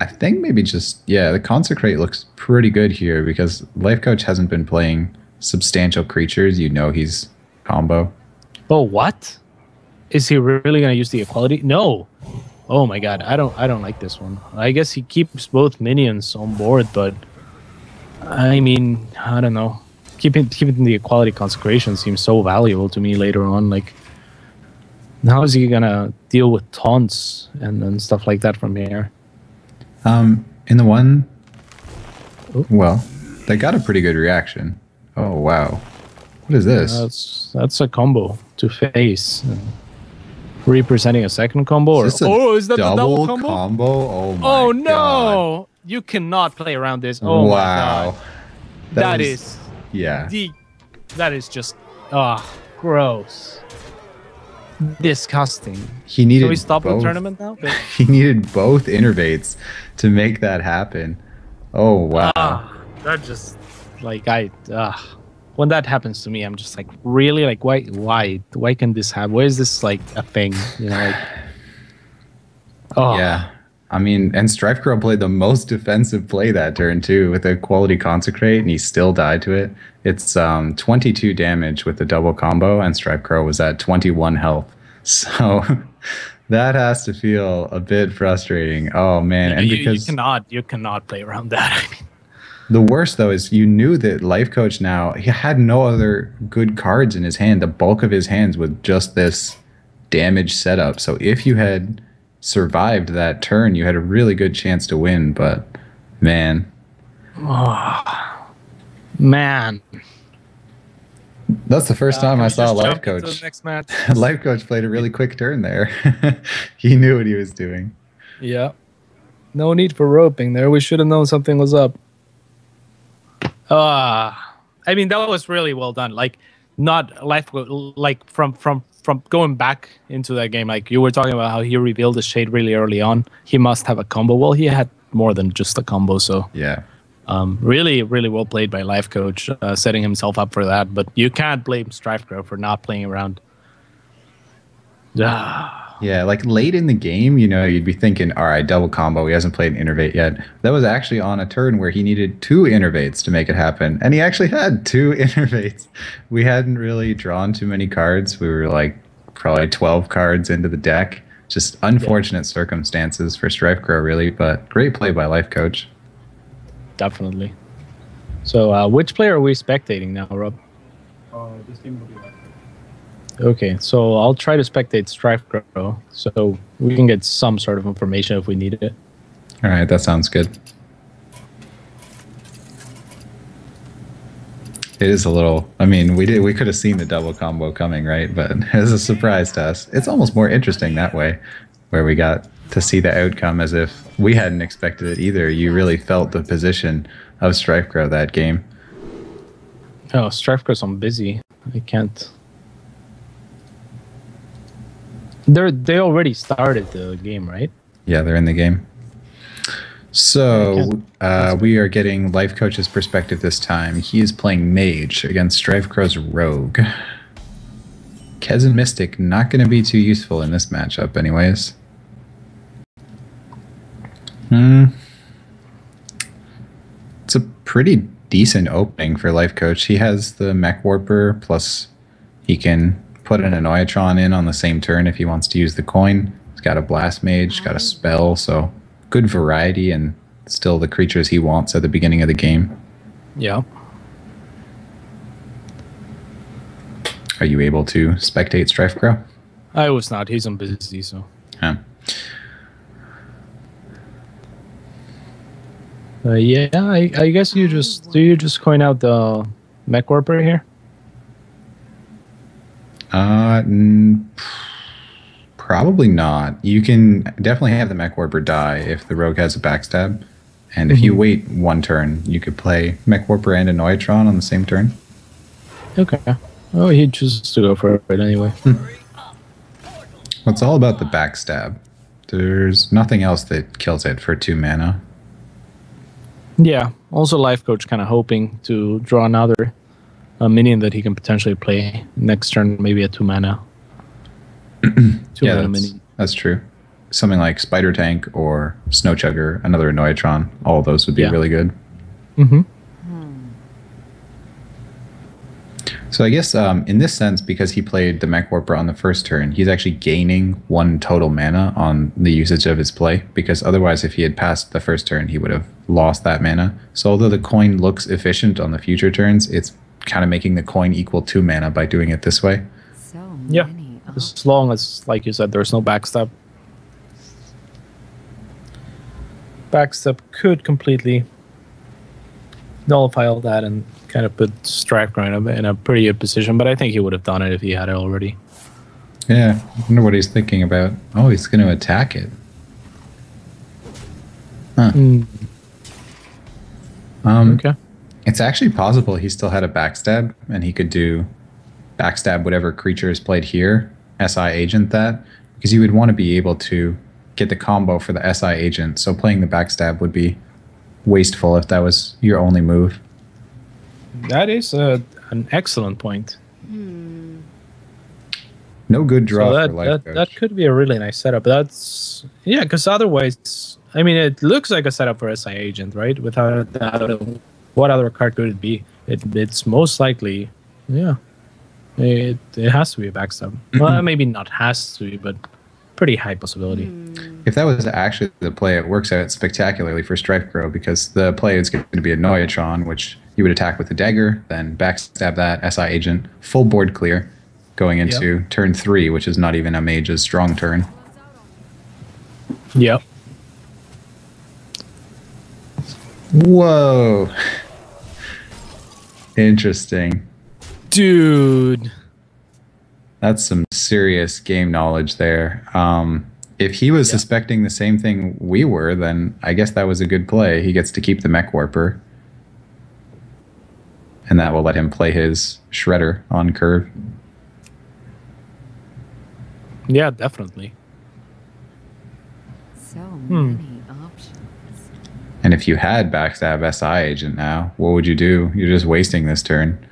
think maybe just, the Consecrate looks pretty good here because LifeCoach hasn't been playing substantial creatures. You know he's combo. Oh, what? Is he really going to use the Equality? No. Oh my god, I don't like this one. I guess he keeps both minions on board, but I mean, I don't know. Keeping the Equality Consecration seems so valuable to me later on. Like, how is he gonna deal with taunts and stuff like that from here? In the one, well, they got a pretty good reaction. Oh wow, what is this? That's a combo to face. Representing a second combo, or is that the double combo? Oh my no! God. You cannot play around this. Oh my god, that is just gross, disgusting. He needed. Can we stop the tournament now? He needed both innervates to make that happen. Oh wow, that just like when that happens to me, I'm just like, really? Like, why can this happen? Why is this like a thing? You know, like, yeah. I mean, and StrifeCro played the most defensive play that turn too with a Quality Consecrate, and he still died to it. It's 22 damage with the double combo, and StrifeCro was at 21 health. So that has to feel a bit frustrating. Oh man, and because you cannot play around that. I mean, the worst, though, is you knew that LifeCoach now, he had no other good cards in his hand. The bulk of his hands was just this damage setup. So if you had survived that turn, you had a really good chance to win. But, man. That's the first time I saw LifeCoach. LifeCoach played a really quick turn there. He knew what he was doing. Yeah. No need for roping there. We should have known something was up. I mean, that was really well done. Like, not like from going back into that game. Like you were talking about how he revealed the shade really early on. He must have a combo. Well, he had more than just a combo. So yeah, really, really well played by LifeCoach, setting himself up for that. But you can't blame StrifeCro for not playing around. Yeah, like late in the game, you know, you'd be thinking, all right, double combo. He hasn't played an Innervate yet. That was actually on a turn where he needed 2 Innervates to make it happen. And he actually had 2 Innervates. We hadn't really drawn too many cards. We were like probably 12 cards into the deck. Just unfortunate circumstances for StrifeCro, really. But great play by LifeCoach. Definitely. So which player are we spectating now, Rob? This game will be like. Okay, so I'll try to spectate StrifeCro so we can get some sort of information if we need it. All right, that sounds good. It is a little. I mean, we could have seen the double combo coming, right? But it was a surprise to us. It's almost more interesting that way, where we got to see the outcome as if we hadn't expected it either. You really felt the position of StrifeCro that game. Oh, StrifeCro's on busy. I can't. They already started the game, right? Yeah, they're in the game. So we are getting LifeCoach's perspective this time. He is playing Mage against StrifeCro's Rogue. Kez and Mystic not going to be too useful in this matchup anyways. It's a pretty decent opening for LifeCoach. He has the Mech Warper, plus he can put an Annoyatron in on the same turn if he wants to use the coin. He's got a Blast Mage, got a spell, so good variety and still the creatures he wants at the beginning of the game. Yeah. Are you able to spectate StrifeCro? I was not. He's on busy, so. Yeah. Yeah, I guess you just coin out the Mech Warper here? Probably not. You can definitely have the Mech Warper die if the Rogue has a backstab. And if you wait one turn, you could play Mech Warper and Annoyatron on the same turn. Okay. Oh, he chooses to go for it anyway. Well, it's all about the backstab. There's nothing else that kills it for 2 mana. Yeah. Also, LifeCoach kind of hoping to draw another minion that he can potentially play next turn, maybe a 2 mana. Yeah, that's true. Something like Spider Tank or Snow Chugger, another Annoyatron. All of those would be really good. Mm-hmm. So I guess in this sense, because he played the Mech Warper on the first turn, he's actually gaining 1 total mana on the usage of his play, because otherwise if he had passed the first turn, he would have lost that mana. So although the coin looks efficient on the future turns, it's kind of making the coin equal 2 mana by doing it this way. Yeah, as long as, like you said, there's no backstab. Backstab could completely nullify all that and kind of put StrifeCro in a pretty good position, but I think he would have done it if he had it already. Yeah, I wonder what he's thinking about. Oh, he's going to attack it. Huh. Okay. It's actually possible he still had a backstab, and he could do backstab whatever creature is played here, SI agent that, because you would want to be able to get the combo for the SI agent, so playing the backstab would be wasteful if that was your only move. That is an excellent point. No good draw So for LifeCoach. that could be a really nice setup. That's because otherwise, I mean, it looks like a setup for SI agent, right? Without that, what other card could it be? It's most likely, yeah. It has to be a backstab. Well, maybe not has to be, but pretty high possibility. If that was actually the play, it works out spectacularly for StrifeCro, because the play is going to be a Annoyatron, which you would attack with the dagger, then backstab that SI agent, full board clear, going into turn 3, which is not even a mage's strong turn. Yep. Whoa. Interesting. Dude. That's some serious game knowledge there. If he was suspecting the same thing we were, then I guess that was a good play. He gets to keep the Mech Warper. And that will let him play his Shredder on curve. Yeah, definitely. So many options. And if you had backstab SI agent now, what would you do? You're just wasting this turn.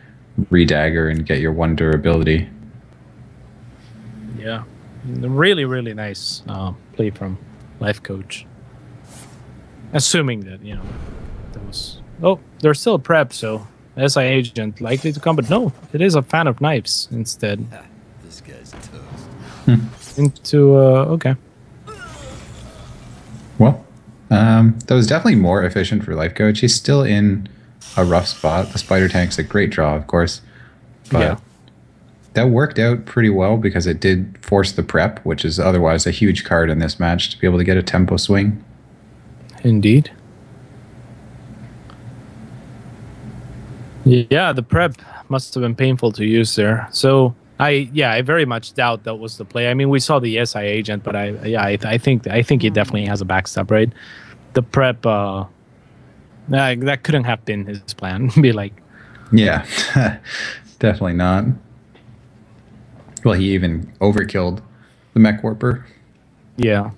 Redagger and get your 1 durability. Yeah. Really, really nice play from LifeCoach. Assuming that, you know, there was... Oh, there's still a prep, so SI agent likely to come, but no, it is a fan of knives instead. This guy's toast. Into, okay. Well, that was definitely more efficient for LifeCoach. He's still in a rough spot. The Spider Tank's a great draw, of course. But that worked out pretty well because it did force the prep, which is otherwise a huge card in this match, to be able to get a tempo swing. Indeed. Yeah, the prep must have been painful to use there. So I very much doubt that was the play. I mean, we saw the SI agent, but I think he definitely has a backstep, right? The prep, that couldn't have been his plan. Be like, Yeah, definitely not. Well, he even overkilled the mech warper. yeah,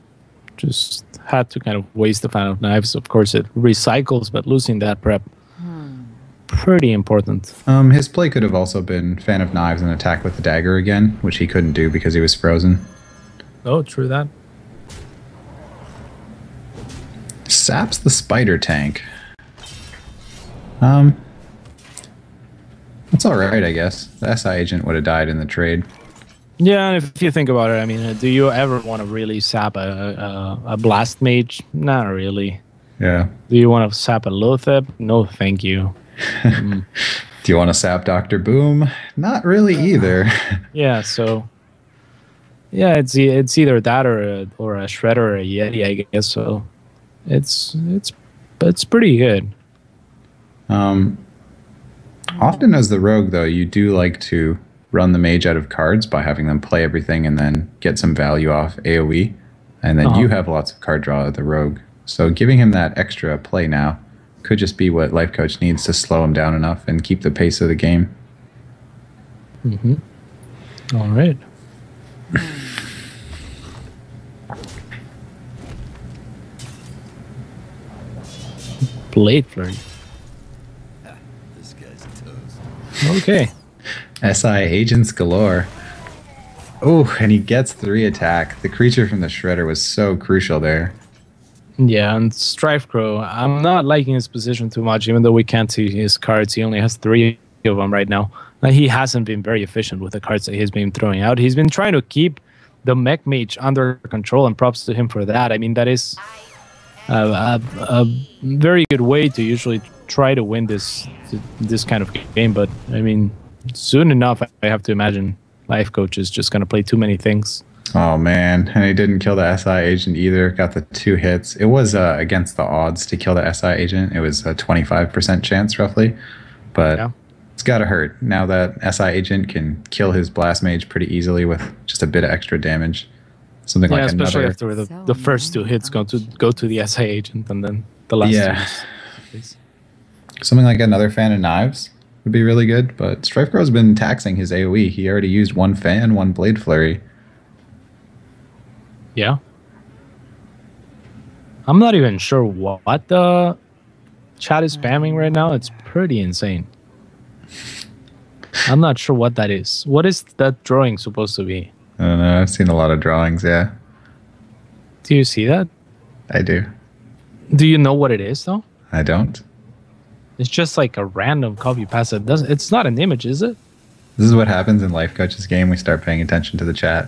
just had to kind of waste the fan of knives. Of course, it recycles, but losing that prep, pretty important. His play could have also been fan of knives and attack with the dagger again, which he couldn't do because he was frozen. Oh, true that. Saps the spider tank. That's all right, I guess. The SI agent would have died in the trade. Yeah, and if you think about it, I mean, do you ever want to really sap a blast mage? Not really. Yeah. Do you want to sap a Lothep? No, thank you. Do you want to sap Dr. Boom? Not really either. Yeah, so yeah, it's either that or a Shredder or a Yeti, I guess. So it's pretty good. Often as the rogue, though, you do like to run the mage out of cards by having them play everything and then get some value off AoE. And then you have lots of card draw at the rogue. So giving him that extra play now could just be what LifeCoach needs to slow him down enough and keep the pace of the game. All right. Blade Flurry. This guy's toast. Okay. SI agents galore. Oh, and he gets 3 attack. The creature from the Shredder was so crucial there. Yeah, and StrifeCro, I'm not liking his position too much, even though we can't see his cards. He only has 3 of them right now. He hasn't been very efficient with the cards that he's been throwing out. He's been trying to keep the mech mage under control, and props to him for that. I mean, that is a very good way to usually try to win this kind of game. But, I mean, soon enough, I have to imagine LifeCoach is just going to play too many things. Oh, man. And he didn't kill the SI agent either. Got the 2 hits. It was against the odds to kill the SI agent. It was a 25% chance, roughly. But yeah, it's got to hurt. Now that SI agent can kill his blast mage pretty easily with just a bit of extra damage. Something like especially another... after the first 2 hits go to the SI agent, and then the last 2 is... Something like another fan of knives would be really good. But StrifeCro's been taxing his AoE. He already used 1 fan, 1 blade flurry. Yeah. I'm not even sure what the chat is spamming right now. It's pretty insane. I'm not sure what that is. What is that drawing supposed to be? I don't know. I've seen a lot of drawings, yeah. Do you see that? I do. Do you know what it is, though? I don't. It's just like a random copy paste. It's not an image, is it? This is what happens in LifeCoach's game. We start paying attention to the chat.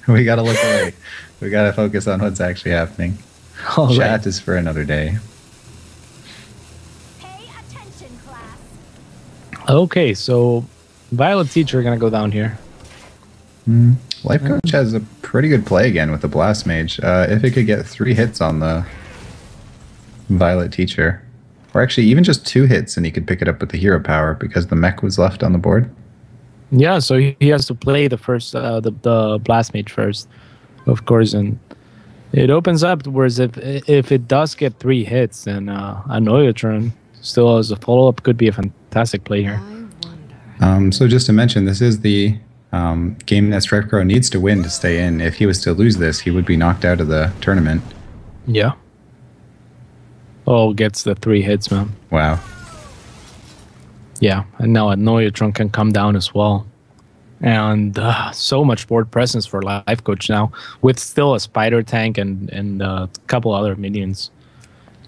We got to look away. We got to focus on what's actually happening. All Chat right. is for another day. Pay attention, class. Okay, so Violet Teacher going to go down here. LifeCoach has a pretty good play again with the Blast Mage. If it could get 3 hits on the Violet Teacher, or actually even just 2 hits, and he could pick it up with the hero power because the mech was left on the board. Yeah, so he has to play the first the Blast Mage first, of course, and it opens up. Whereas if it does get 3 hits, then Annoyatron still as a follow up could be a fantastic play here. So just to mention, this is the game that StrifeCro needs to win to stay in. If he was to lose this, he would be knocked out of the tournament. Yeah. Oh, gets the 3 hits, man. Wow. Yeah, and now Annoyatron can come down as well. And so much board presence for LifeCoach now, with still a spider tank and a couple other minions.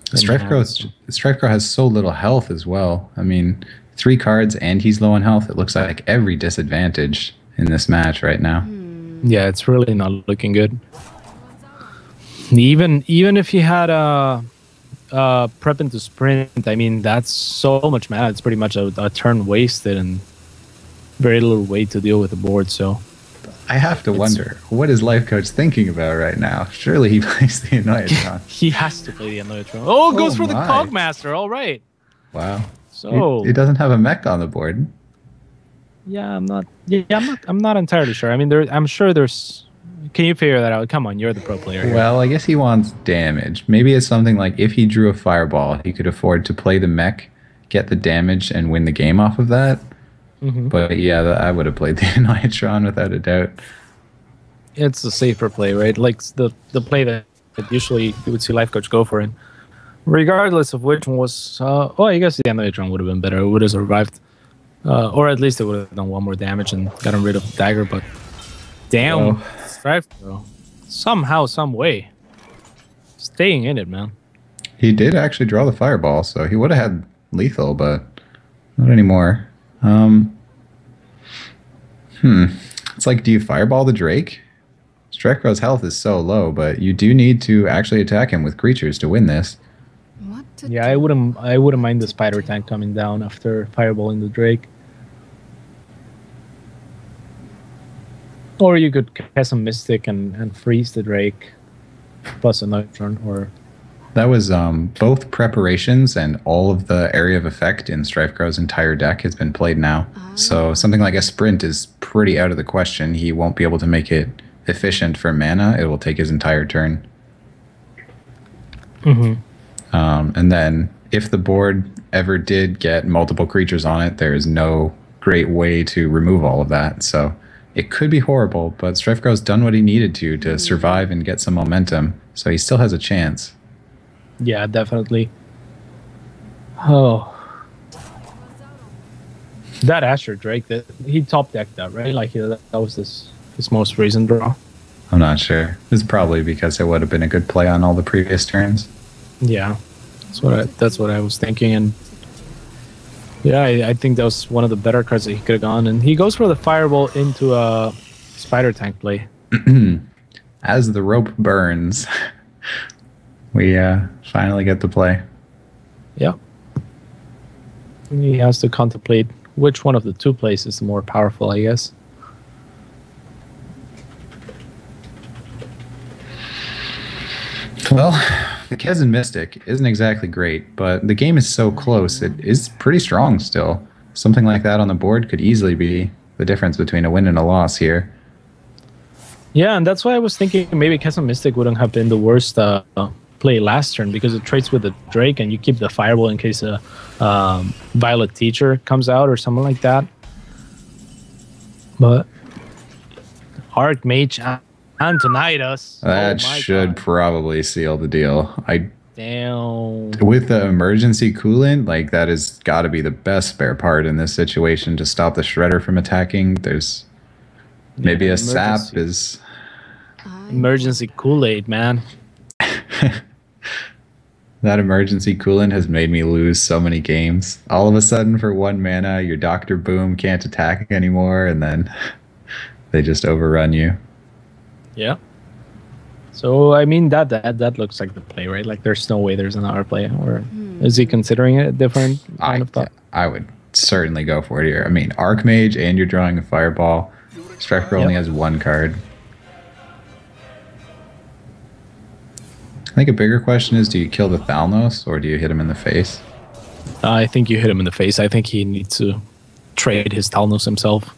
StrifeCro has so little health as well. I mean, 3 cards and he's low on health. It looks like every disadvantage in this match right now. Yeah, it's really not looking good. Even if he had prep into sprint, I mean, that's so much mana. It's pretty much a turn wasted and very little way to deal with the board. So I have to wonder, what is LifeCoach thinking about right now? Surely he plays the Annoyatron. He has to play the Annoyatron. Oh, goes for the my. Cogmaster. All right. Wow. So He doesn't have a mech on the board. yeah, I'm not entirely sure. I mean, I'm sure there's. Can you figure that out? Come on, you're the pro player here. Well, I guess he wants damage. Maybe it's something like if he drew a fireball, he could afford to play the mech, get the damage, and win the game off of that. Mm-hmm. But yeah, I would have played the Annoyatron without a doubt. It's a safer play, right? Like the play that usually you would see LifeCoach go for it. Regardless of which one was, I guess the Invitational would have been better. It would have survived, or at least it would have done one more damage and gotten rid of the dagger. But damn, StrifeCro, somehow, some way, staying in it, man. He did actually draw the fireball, so he would have had lethal, but not anymore. It's like, do you fireball the Drake? StrifeCro's health is so low, but you do need to actually attack him with creatures to win this. What to Yeah, do? I wouldn't mind the spider tank coming down after fireballing the Drake. Or you could cast a Mystic and freeze the Drake plus another turn, or That was both preparations and all of the area of effect in StrifeCro's entire deck has been played now. So something like a sprint is pretty out of the question. He won't be able to make it efficient for mana. It will take his entire turn. And then if the board ever did get multiple creatures on it, there is no great way to remove all of that. So it could be horrible, but StrifeCro's done what he needed to survive and get some momentum. So he still has a chance. yeah, definitely. Oh, that Asher Drake, that he top decked that, right? Like that was his most recent draw. I'm not sure. It's probably because it would have been a good play on all the previous turns. Yeah, that's what I was thinking, and yeah, I think that was one of the better cards that he could have gone. And he goes for the fireball into a spider tank play. As the rope burns, we finally get to play. Yeah, he has to contemplate which one of the two plays is the more powerful, I guess. Well, the Kezan Mystic isn't exactly great, but the game is so close, it is pretty strong still. Something like that on the board could easily be the difference between a win and a loss here. Yeah, and that's why I was thinking maybe Kezan Mystic wouldn't have been the worst play last turn, because it trades with the Drake and you keep the fireball in case a Violet Teacher comes out or something like that. But Archmage Antonidas. That should probably seal the deal. Damn. With the emergency coolant, like that has got to be the best spare part in this situation to stop the Shredder from attacking. There's maybe a sap is... Emergency Kool-Aid, man. That emergency coolant has made me lose so many games. All of a sudden, for 1 mana, your Dr. Boom can't attack anymore, and then they just overrun you. Yeah. So I mean that looks like the play, right? Like there's no way there's another play, or is he considering it a different kind of thought? I would certainly go for it here. I mean, Archmage, and you're drawing a Fireball. StrifeCro only has 1 card. I think a bigger question is, do you kill the Thalnos or do you hit him in the face? I think you hit him in the face. I think he needs to trade his Thalnos himself.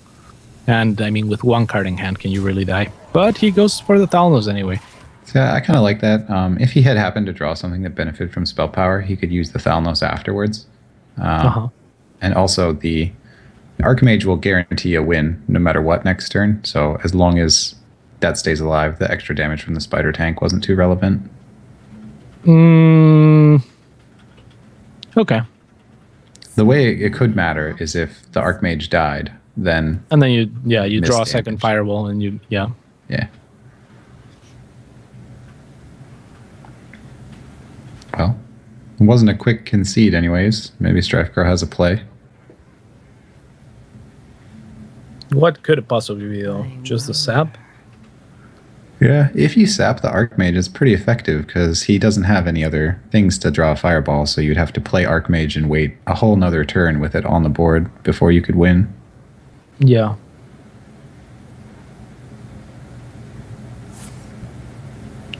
And I mean, with 1 card in hand, can you really die? But he goes for the Thalnos anyway. So I kind of like that. If he had happened to draw something that benefited from spell power, he could use the Thalnos afterwards. And also the Archmage will guarantee a win no matter what next turn. So as long as that stays alive, the extra damage from the spider tank wasn't too relevant. Okay. The way it could matter is if the Archmage died, then... And then you draw a Miss second damage. fireball and you, Yeah. Well, it wasn't a quick concede anyways. Maybe StrifeCro has a play. What could it possibly be though? Just the sap? Yeah, if you sap the Archmage, it's pretty effective because he doesn't have any other things to draw a fireball, so you'd have to play Archmage and wait a whole nother turn with it on the board before you could win. Yeah.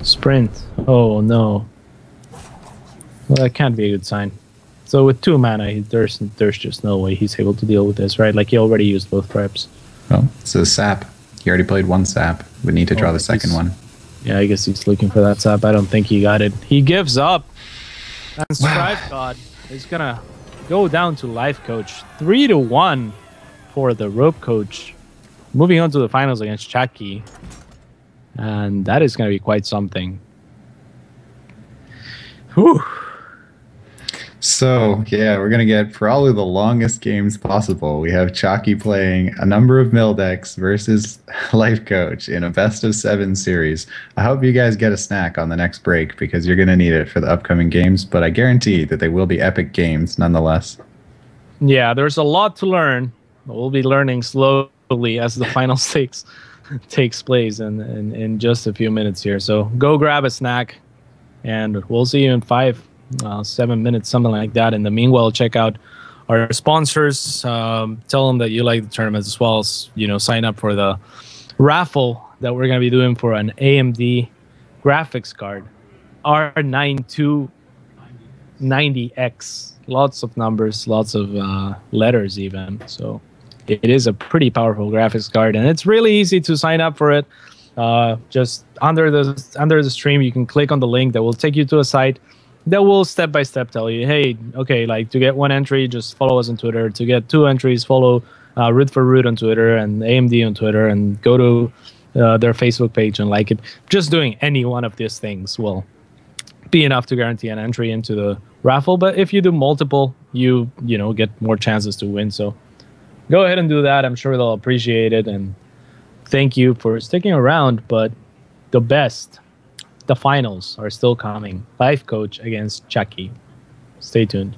Sprint. Oh no. Well, that can't be a good sign. So with 2 mana, there's just no way he's able to deal with this, right? Like he already used both preps. Well, it's a sap. He already played 1 sap. We need to draw the second one. Yeah, I guess he's looking for that sap. I don't think he got it. He gives up. And StrifeCro is gonna go down to LifeCoach. 3-1 for the Rope Coach. Moving on to the finals against Chucky. And that is gonna be quite something. Whew. So, yeah, we're going to get probably the longest games possible. We have Chalky playing a number of mill decks versus LifeCoach in a best-of-7 series. I hope you guys get a snack on the next break because you're going to need it for the upcoming games, but I guarantee that they will be epic games nonetheless. Yeah, there's a lot to learn. We'll be learning slowly as the final stakes takes place in just a few minutes here. So go grab a snack, and we'll see you in 7 minutes, something like that. In the meanwhile, check out our sponsors. Tell them that you like the tournament as well as, sign up for the raffle that we're going to be doing for an AMD graphics card, R9290X. Lots of numbers, lots of letters even. So it is a pretty powerful graphics card, and it's really easy to sign up for it. Just under the stream, you can click on the link that will take you to a site that will step by step tell you, hey, okay, like to get 1 entry, just follow us on Twitter. To get 2 entries, follow Root for Root on Twitter and AMD on Twitter, and go to their Facebook page and like it. Just doing any one of these things will be enough to guarantee an entry into the raffle. But if you do multiple, you get more chances to win. So go ahead and do that. I'm sure they'll appreciate it. And thank you for sticking around. But the finals are still coming. LifeCoach against Chucky. Stay tuned.